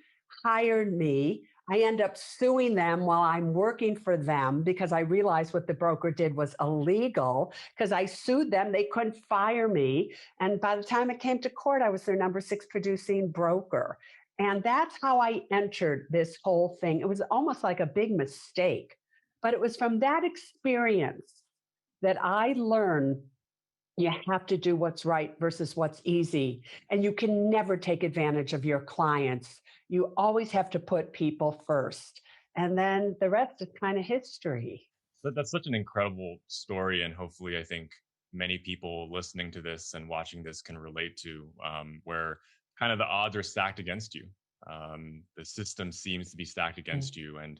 S11: Hired me. I end up suing them while I'm working for them because I realized what the broker did was illegal, because I sued them. They couldn't fire me. And by the time it came to court, I was their number 6 producing broker. And that's how I entered this whole thing. It was almost like a big mistake, but it was from that experience that I learned you have to do what's right versus what's easy. And you can never take advantage of your clients. You always have to put people first. And then the rest is kind of history.
S8: So that's such an incredible story. And hopefully, I think many people listening to this and watching this can relate to where kind of the odds are stacked against you. The system seems to be stacked against you. And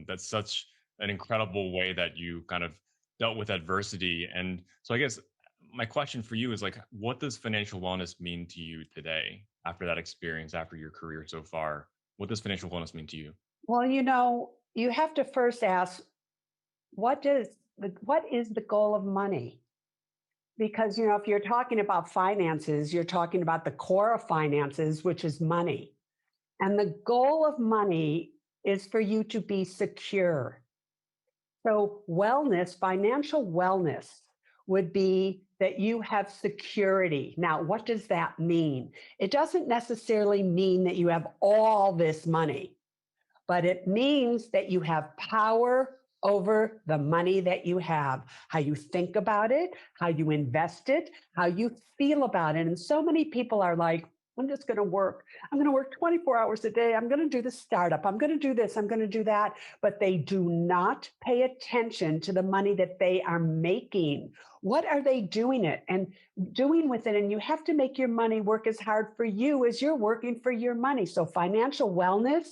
S8: that's such an incredible way that you kind of dealt with adversity. And so I guess my question for you is, like, what does financial wellness mean to you today after that experience, after your career so far? What does financial wellness mean to you?
S11: Well, you know, you have to first ask, what is the goal of money? Because, you know, if you're talking about finances, you're talking about the core of finances, which is money. And the goal of money is for you to be secure. So wellness, financial wellness would be that you have security. Now, what does that mean? It doesn't necessarily mean that you have all this money. but it means that you have power over the money that you have, how you think about it, how you invest it, how you feel about it. And so many people are like, I'm just going to work. I'm going to work 24 hours a day. I'm going to do the startup. I'm going to do this. I'm going to do that. But they do not pay attention to the money that they are making. What are they doing it and doing with it? And you have to make your money work as hard for you as you're working for your money. So financial wellness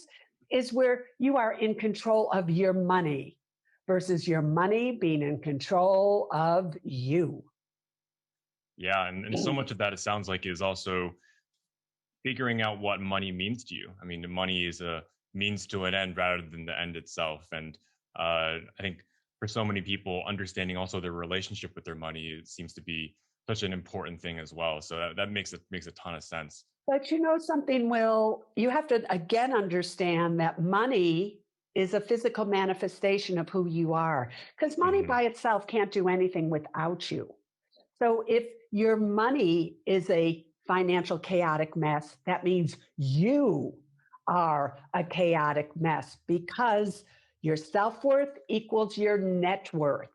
S11: is where you are in control of your money versus your money being in control of you.
S8: Yeah, and so much of that, it sounds like, is also figuring out what money means to you. I mean, the money is a means to an end rather than the end itself. And I think for so many people, understanding also their relationship with their money, it seems to be such an important thing as well. So that makes a ton of sense.
S11: But you know something, Will, you have to again understand that money is a physical manifestation of who you are, because money by itself can't do anything without you. So if your money is a financial chaotic mess, that means you are a chaotic mess, because your self-worth equals your net worth.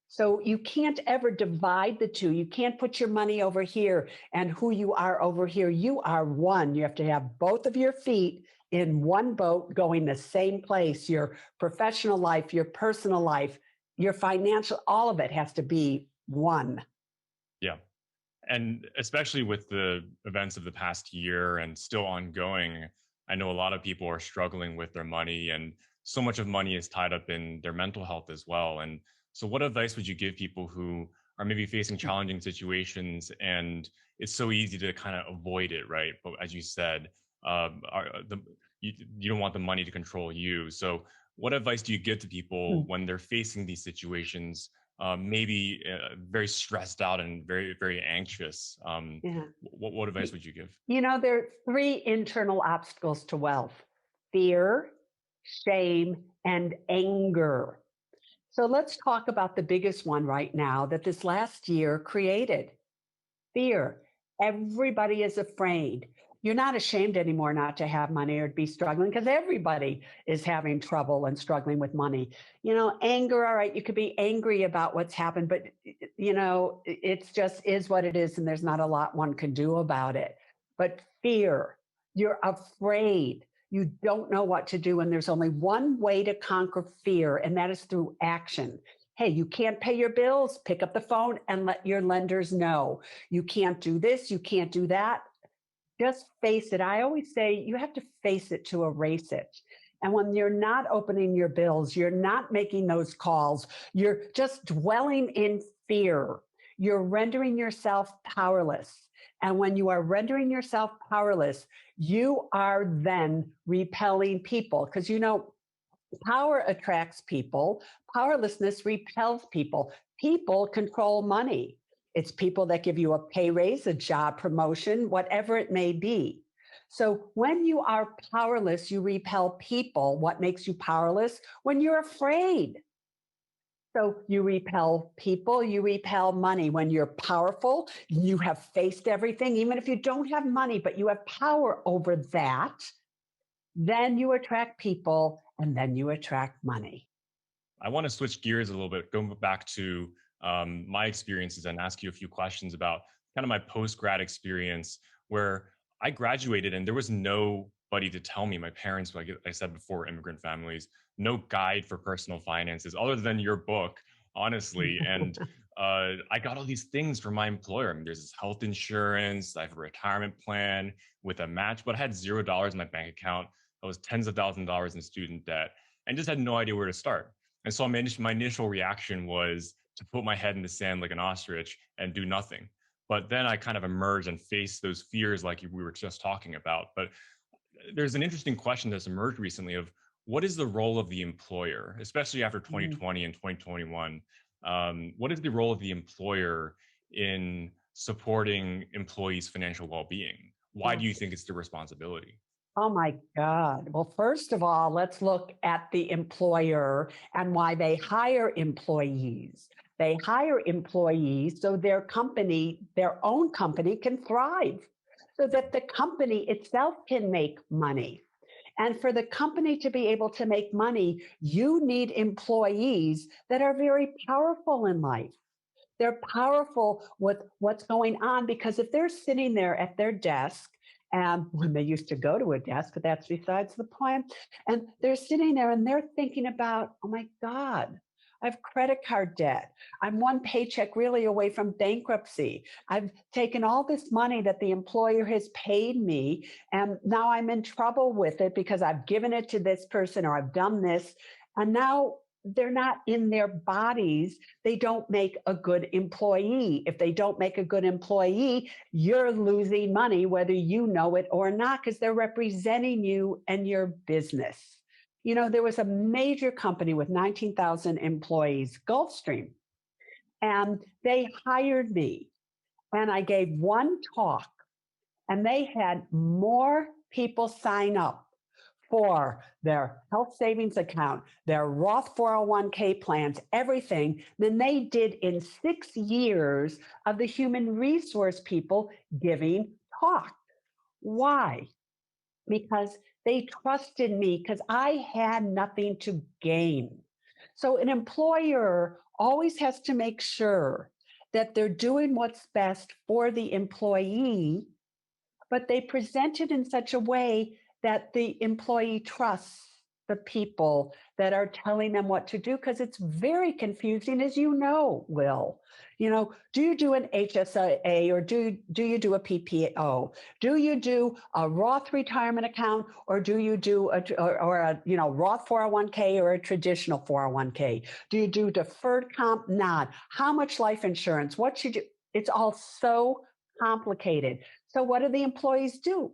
S11: So you can't ever divide the two. You can't put your money over here and who you are over here. You are one. You have to have both of your feet in one boat going the same place. Your professional life, your personal life, your financial, all of it has to be one.
S8: Yeah. And especially with the events of the past year and still ongoing, I know a lot of people are struggling with their money, and so much of money is tied up in their mental health as well. And so what advice would you give people who are maybe facing challenging situations and it's so easy to kind of avoid it, right? But as you said, you don't want the money to control you. So what advice do you give to people when they're facing these situations, maybe very stressed out and very, very anxious? What advice would you give?
S11: You know, there are three internal obstacles to wealth: fear, shame, and anger. So let's talk about the biggest one right now that this last year created: fear. Everybody is afraid. You're not ashamed anymore not to have money or to be struggling, because everybody is having trouble and struggling with money. You know, anger, all right, you could be angry about what's happened, but, you know, it's just is what it is, and there's not a lot one can do about it. But fear, you're afraid. You don't know what to do, and there's only one way to conquer fear, and that is through action. Hey, you can't pay your bills, pick up the phone and let your lenders know. You can't do this, you can't do that. Just face it. I always say you have to face it to erase it. And when you're not opening your bills, you're not making those calls, you're just dwelling in fear, you're rendering yourself powerless. And when you are rendering yourself powerless, you are then repelling people, because, you know, power attracts people, powerlessness repels people. People control money. It's people that give you a pay raise, a job promotion, whatever it may be. So when you are powerless, you repel people. What makes you powerless? When you're afraid. So you repel people, you repel money. When you're powerful, you have faced everything, even if you don't have money, but you have power over that, then you attract people, and then you attract money.
S8: I want to switch gears a little bit, go back to my experiences and ask you a few questions about kind of my post-grad experience, where I graduated and there was nobody to tell me. My parents, like I said before, immigrant families, no guide for personal finances other than your book, honestly. And I got all these things from my employer. I mean, there's this health insurance, I have a retirement plan with a match, but I had $0 in my bank account. I was tens of thousands of dollars in student debt and just had no idea where to start. And so my initial reaction was to put my head in the sand like an ostrich and do nothing. But then I kind of emerged and faced those fears like we were just talking about. But there's an interesting question that's emerged recently of what is the role of the employer, especially after 2020 and 2021? What is the role of the employer in supporting employees' financial well-being? Why do you think it's their responsibility?
S11: Oh my God. Well, first of all, let's look at the employer and why they hire employees. They hire employees so their company, their own company, can thrive, so that the company itself can make money. And for the company to be able to make money, you need employees that are very powerful in life. They're powerful with what's going on, because if they're sitting there at their desk, and when they used to go to a desk, but that's besides the point, and they're sitting there and they're thinking about, oh my God, I have credit card debt. I'm one paycheck really away from bankruptcy. I've taken all this money that the employer has paid me, and now I'm in trouble with it because I've given it to this person or I've done this. And now they're not in their bodies. They don't make a good employee. If they don't make a good employee, you're losing money, whether you know it or not, because they're representing you and your business. You know, there was a major company with 19,000 employees, Goldstein, and they hired me. And I gave one talk, and they had more people sign up for their health savings account, their Roth 401k plans, everything, than they did in 6 years of the human resource people giving talk. Why? Because they trusted me, because I had nothing to gain. So an employer always has to make sure that they're doing what's best for the employee, but they present it in such a way that the employee trusts the people that are telling them what to do, because it's very confusing, as you know, Will. You know, do you do an HSA or do you do a PPO? Do you do a Roth retirement account, or do you do a Roth 401k or a traditional 401k? Do you do deferred comp? Not. How much life insurance? What should you do? It's all so complicated. So what do the employees do?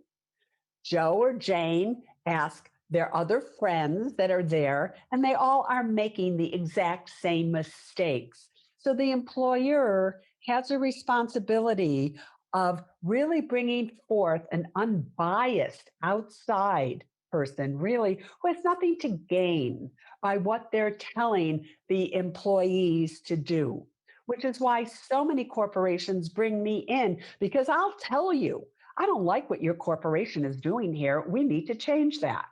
S11: Joe or Jane ask their other friends that are there, and they all are making the exact same mistakes. So the employer has a responsibility of really bringing forth an unbiased outside person, really, who has nothing to gain by what they're telling the employees to do, which is why so many corporations bring me in, because I'll tell you, I don't like what your corporation is doing here. We need to change that.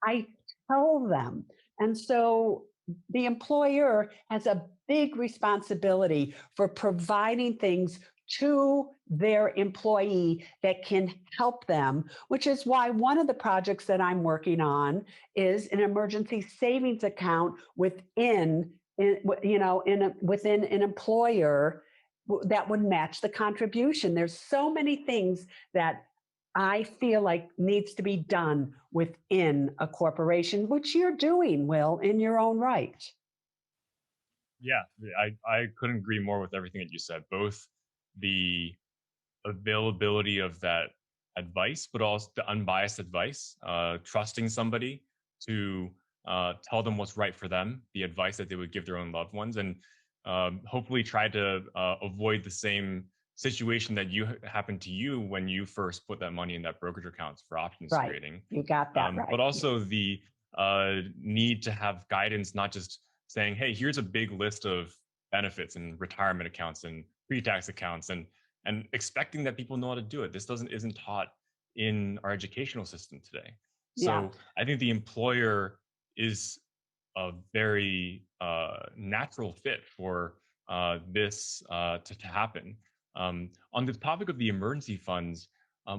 S11: I tell them. And so the employer has a big responsibility for providing things to their employee that can help them, which is why one of the projects that I'm working on is an emergency savings account within an employer that would match the contribution. There's so many things that I feel like needs to be done within a corporation, which you're doing, Will, in your own right.
S8: Yeah, I couldn't agree more with everything that you said, both the availability of that advice, but also the unbiased advice, trusting somebody to tell them what's right for them, the advice that they would give their own loved ones, and hopefully try to avoid the same situation that happened to you when you first put that money in that brokerage account for options trading.
S11: You got that right.
S8: But also the need to have guidance, not just saying, hey, here's a big list of benefits and retirement accounts and pre-tax accounts, and expecting that people know how to do it. This isn't taught in our educational system today. So I think the employer is a very natural fit for this to happen. On the topic of the emergency funds,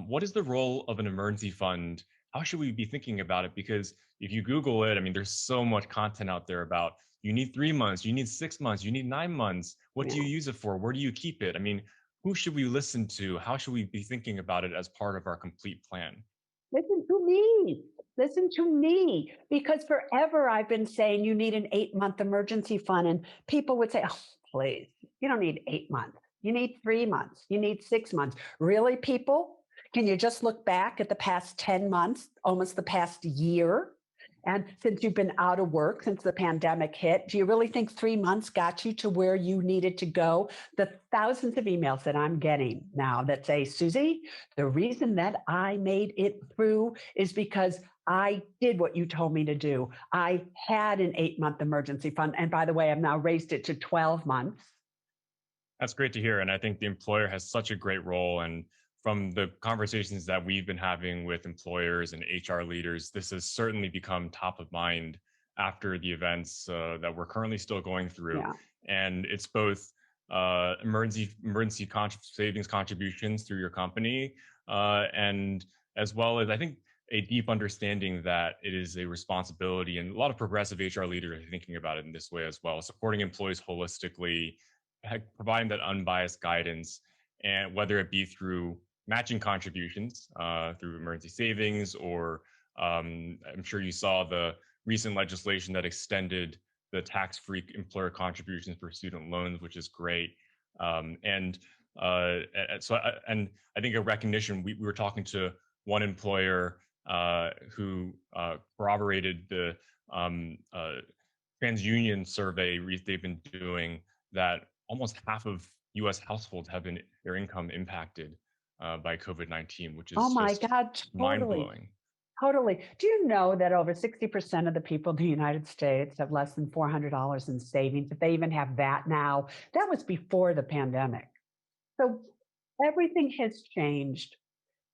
S8: what is the role of an emergency fund? How should we be thinking about it? Because if you Google it, I mean, there's so much content out there about you need 3 months, you need 6 months, you need 9 months. What do you use it for? Where do you keep it? I mean, who should we listen to? How should we be thinking about it as part of our complete plan?
S11: Listen to me. Listen to me. Because forever I've been saying you need an 8-month emergency fund. And people would say, oh, please, you don't need 8 months. You need 3 months. You need 6 months. Really, people? Can you just look back at the past 10 months, almost the past year? And since you've been out of work, since the pandemic hit, do you really think 3 months got you to where you needed to go? The thousands of emails that I'm getting now that say, Suze, the reason that I made it through is because I did what you told me to do. I had an 8-month emergency fund. And by the way, I've now raised it to 12 months.
S8: That's great to hear. And I think the employer has such a great role. And from the conversations that we've been having with employers and HR leaders, this has certainly become top of mind after the events that we're currently still going through.
S11: Yeah.
S8: And it's both emergency savings contributions through your company, and as well as, I think, a deep understanding that it is a responsibility, and a lot of progressive HR leaders are thinking about it in this way as well, supporting employees holistically, providing that unbiased guidance, and whether it be through matching contributions through emergency savings, or I'm sure you saw the recent legislation that extended the tax-free employer contributions for student loans, which is great. And I think a recognition, we were talking to one employer who corroborated the TransUnion survey they've been doing, that almost half of U.S. households have been their income impacted by COVID-19, which is mind-blowing.
S11: Totally. Do you know that over 60% of the people in the United States have less than $400 in savings, if they even have that now? That was before the pandemic. So everything has changed.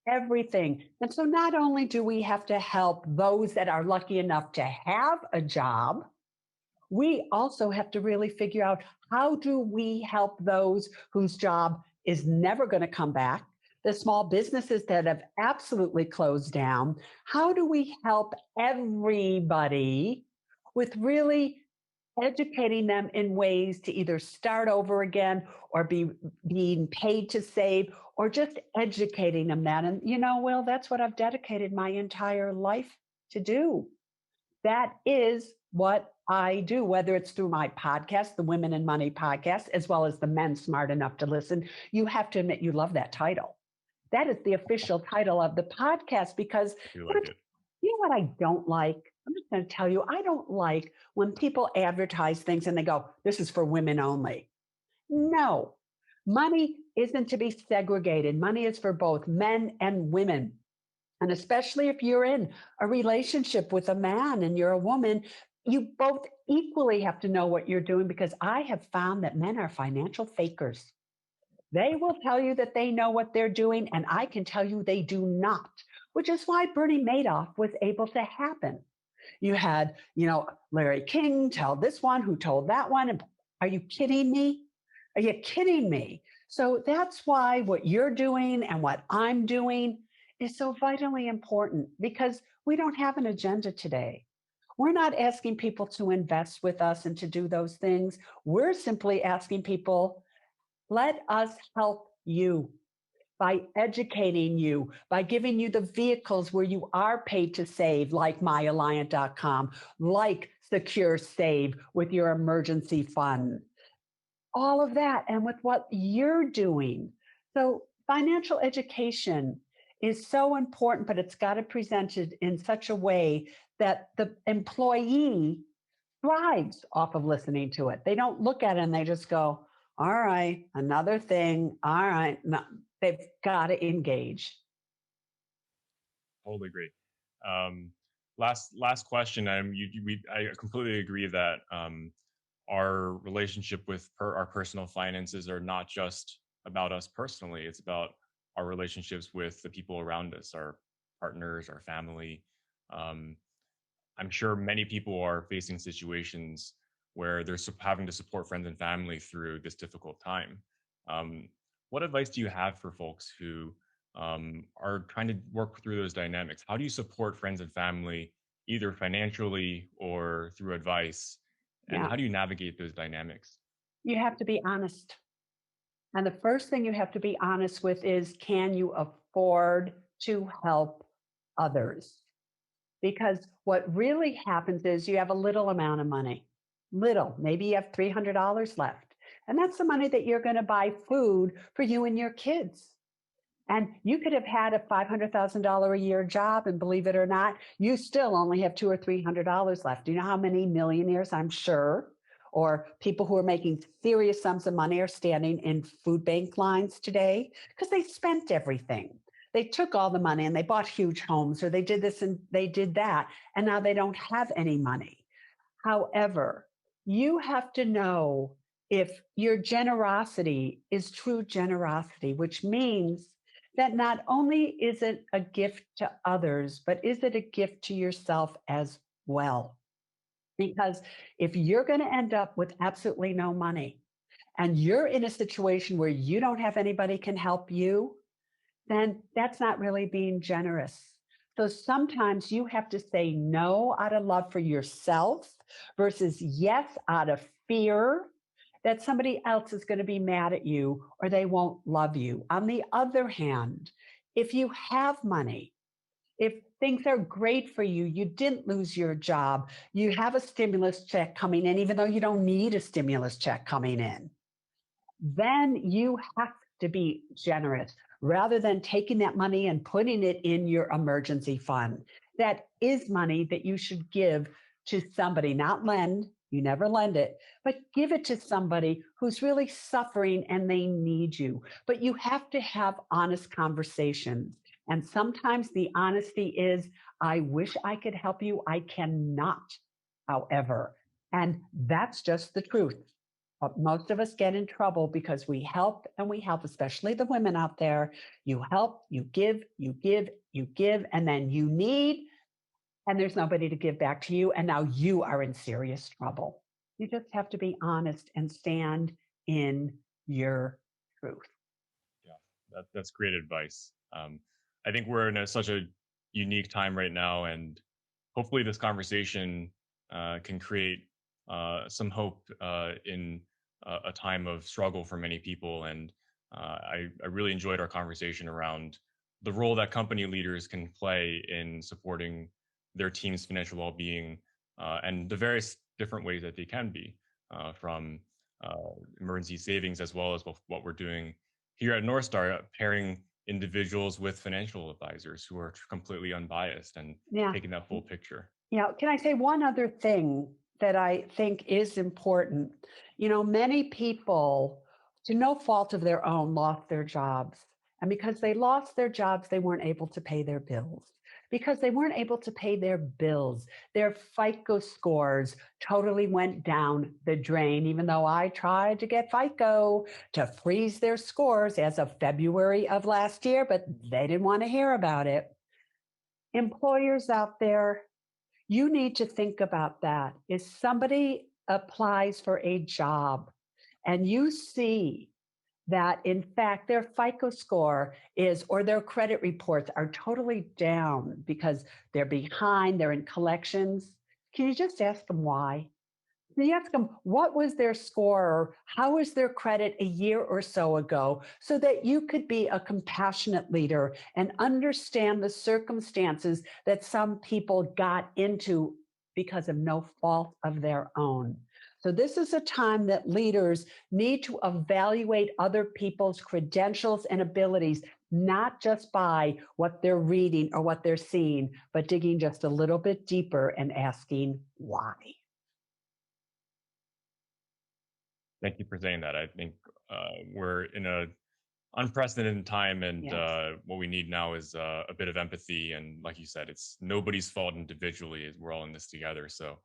S11: Everything. And so not only do we have to help those that are lucky enough to have a job, we also have to really figure out, how do we help those whose job is never going to come back? The small businesses that have absolutely closed down. How do we help everybody with really educating them in ways to either start over again, or being paid to save, or just educating them that? And Will, that's what I've dedicated my entire life to do. That is what I do, whether it's through my podcast, the Women in Money podcast, as well as the Men Smart Enough to Listen. You have to admit you love that title. That is the official title of the podcast, because
S8: you like it.
S11: You know what I don't like? I'm just going to tell you, I don't like when people advertise things and they go, this is for women only. No, money isn't to be segregated. Money is for both men and women. And especially if you're in a relationship with a man and you're a woman, you both equally have to know what you're doing, because I have found that men are financial fakers. They will tell you that they know what they're doing, and I can tell you they do not, which is why Bernie Madoff was able to happen. You had, Larry King tell this one who told that one. And are you kidding me? Are you kidding me? So that's why what you're doing and what I'm doing is so vitally important, because we don't have an agenda today. We're not asking people to invest with us and to do those things. We're simply asking people, let us help you by educating you, by giving you the vehicles where you are paid to save, like myalliant.com, like Secure Save with your emergency fund, all of that, and with what you're doing. So financial education is so important, but it's got to be presented in such a way that the employee thrives off of listening to it. They don't look at it and they just go, all right, another thing. All right. No, they've got to engage.
S8: Totally agree. Last question. I completely agree that our relationship with our personal finances are not just about us personally. It's about our relationships with the people around us, our partners, our family. I'm sure many people are facing situations where they're having to support friends and family through this difficult time. What advice do you have for folks who are trying to work through those dynamics? How do you support friends and family, either financially or through advice? And how do you navigate those dynamics?
S11: You have to be honest. And the first thing you have to be honest with is, can you afford to help others? Because what really happens is you have a little amount of money. Little, maybe you have $300 left. And that's the money that you're going to buy food for you and your kids. And you could have had a $500,000 a year job, and believe it or not, you still only have $200 or $300 left. Do you know how many millionaires, I'm sure, or people who are making serious sums of money are standing in food bank lines today? Because they spent everything. They took all the money and they bought huge homes, or they did this and they did that, and now they don't have any money. However, you have to know if your generosity is true generosity, which means that not only is it a gift to others, but is it a gift to yourself as well? Because if you're going to end up with absolutely no money and you're in a situation where you don't have anybody can help you, then that's not really being generous. So sometimes you have to say no out of love for yourself versus yes out of fear that somebody else is going to be mad at you or they won't love you. On the other hand, if you have money, if things are great for you, you didn't lose your job, you have a stimulus check coming in, even though you don't need a stimulus check coming in, then you have to be generous rather than taking that money and putting it in your emergency fund. That is money that you should give to somebody, not lend. You never lend it, but give it to somebody who's really suffering and they need you. But you have to have honest conversations. And sometimes the honesty is, I wish I could help you. I cannot, however. And that's just the truth. But most of us get in trouble because we help and we help, especially the women out there. You help, you give, you give, you give, and then you need, and there's nobody to give back to you. And now you are in serious trouble. You just have to be honest and stand in your truth.
S8: Yeah, that's great advice. I think we're in such a unique time right now, and hopefully this conversation can create some hope in a time of struggle for many people. And I really enjoyed our conversation around the role that company leaders can play in supporting their team's financial well-being and the various different ways that they can be, from emergency savings as well as what we're doing here at North Star, pairing individuals with financial advisors who are completely unbiased and taking that full picture.
S11: Yeah. Can I say one other thing that I think is important? You know, many people, to no fault of their own, lost their jobs. And because they lost their jobs, they weren't able to pay their bills. Because they weren't able to pay their bills, their FICO scores totally went down the drain, even though I tried to get FICO to freeze their scores as of February of last year, but they didn't want to hear about it. Employers out there, you need to think about that. If somebody applies for a job and you see that in fact their FICO score is, or their credit reports are totally down because they're behind, they're in collections, can you just ask them why? Can you ask them what was their score or how was their credit a year or so ago, so that you could be a compassionate leader and understand the circumstances that some people got into because of no fault of their own. So this is a time that leaders need to evaluate other people's credentials and abilities, not just by what they're reading or what they're seeing, but digging just a little bit deeper and asking why.
S8: Thank you for saying that. I think we're in a unprecedented time, and what we need now is a bit of empathy. And like you said, it's nobody's fault individually. We're all in this together. So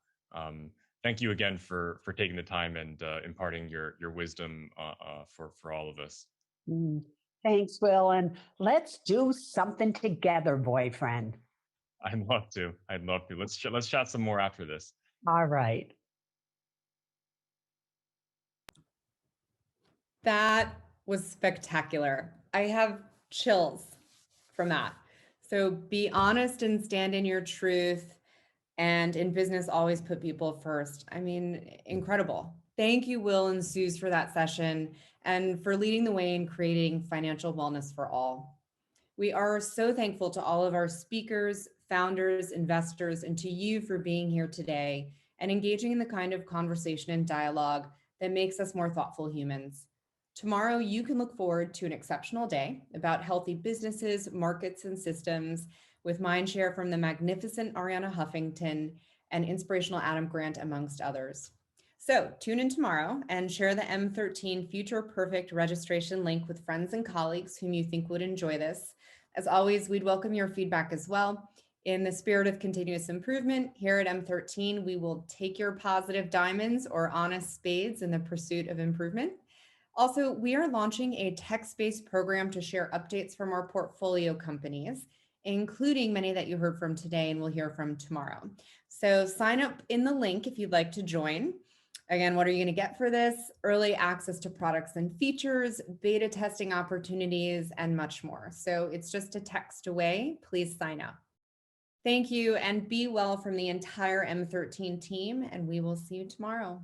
S8: thank you again for taking the time and imparting your wisdom for all of us.
S11: Thanks, Will. And let's do something together, boyfriend.
S8: I'd love to. Let's chat some more after this.
S11: All right.
S1: That was spectacular. I have chills from that. So be honest and stand in your truth. And in business, always put people first. I mean, incredible. Thank you, Will and Suze, for that session and for leading the way in creating financial wellness for all. We are so thankful to all of our speakers, founders, investors, and to you for being here today and engaging in the kind of conversation and dialogue that makes us more thoughtful humans. Tomorrow, you can look forward to an exceptional day about healthy businesses, markets, and systems with Mindshare from the magnificent Arianna Huffington and inspirational Adam Grant, amongst others. So tune in tomorrow and share the M13 Future Perfect registration link with friends and colleagues whom you think would enjoy this. As always, we'd welcome your feedback as well. In the spirit of continuous improvement, here at M13, we will take your positive diamonds or honest spades in the pursuit of improvement. Also, we are launching a text-based program to share updates from our portfolio companies, including many that you heard from today and we'll hear from tomorrow. So sign up in the link if you'd like to join. Again, what are you going to get for this? Early access to products and features, beta testing opportunities, and much more. So it's just a text away. Please sign up. Thank you, and be well from the entire M13 team, and we will see you tomorrow.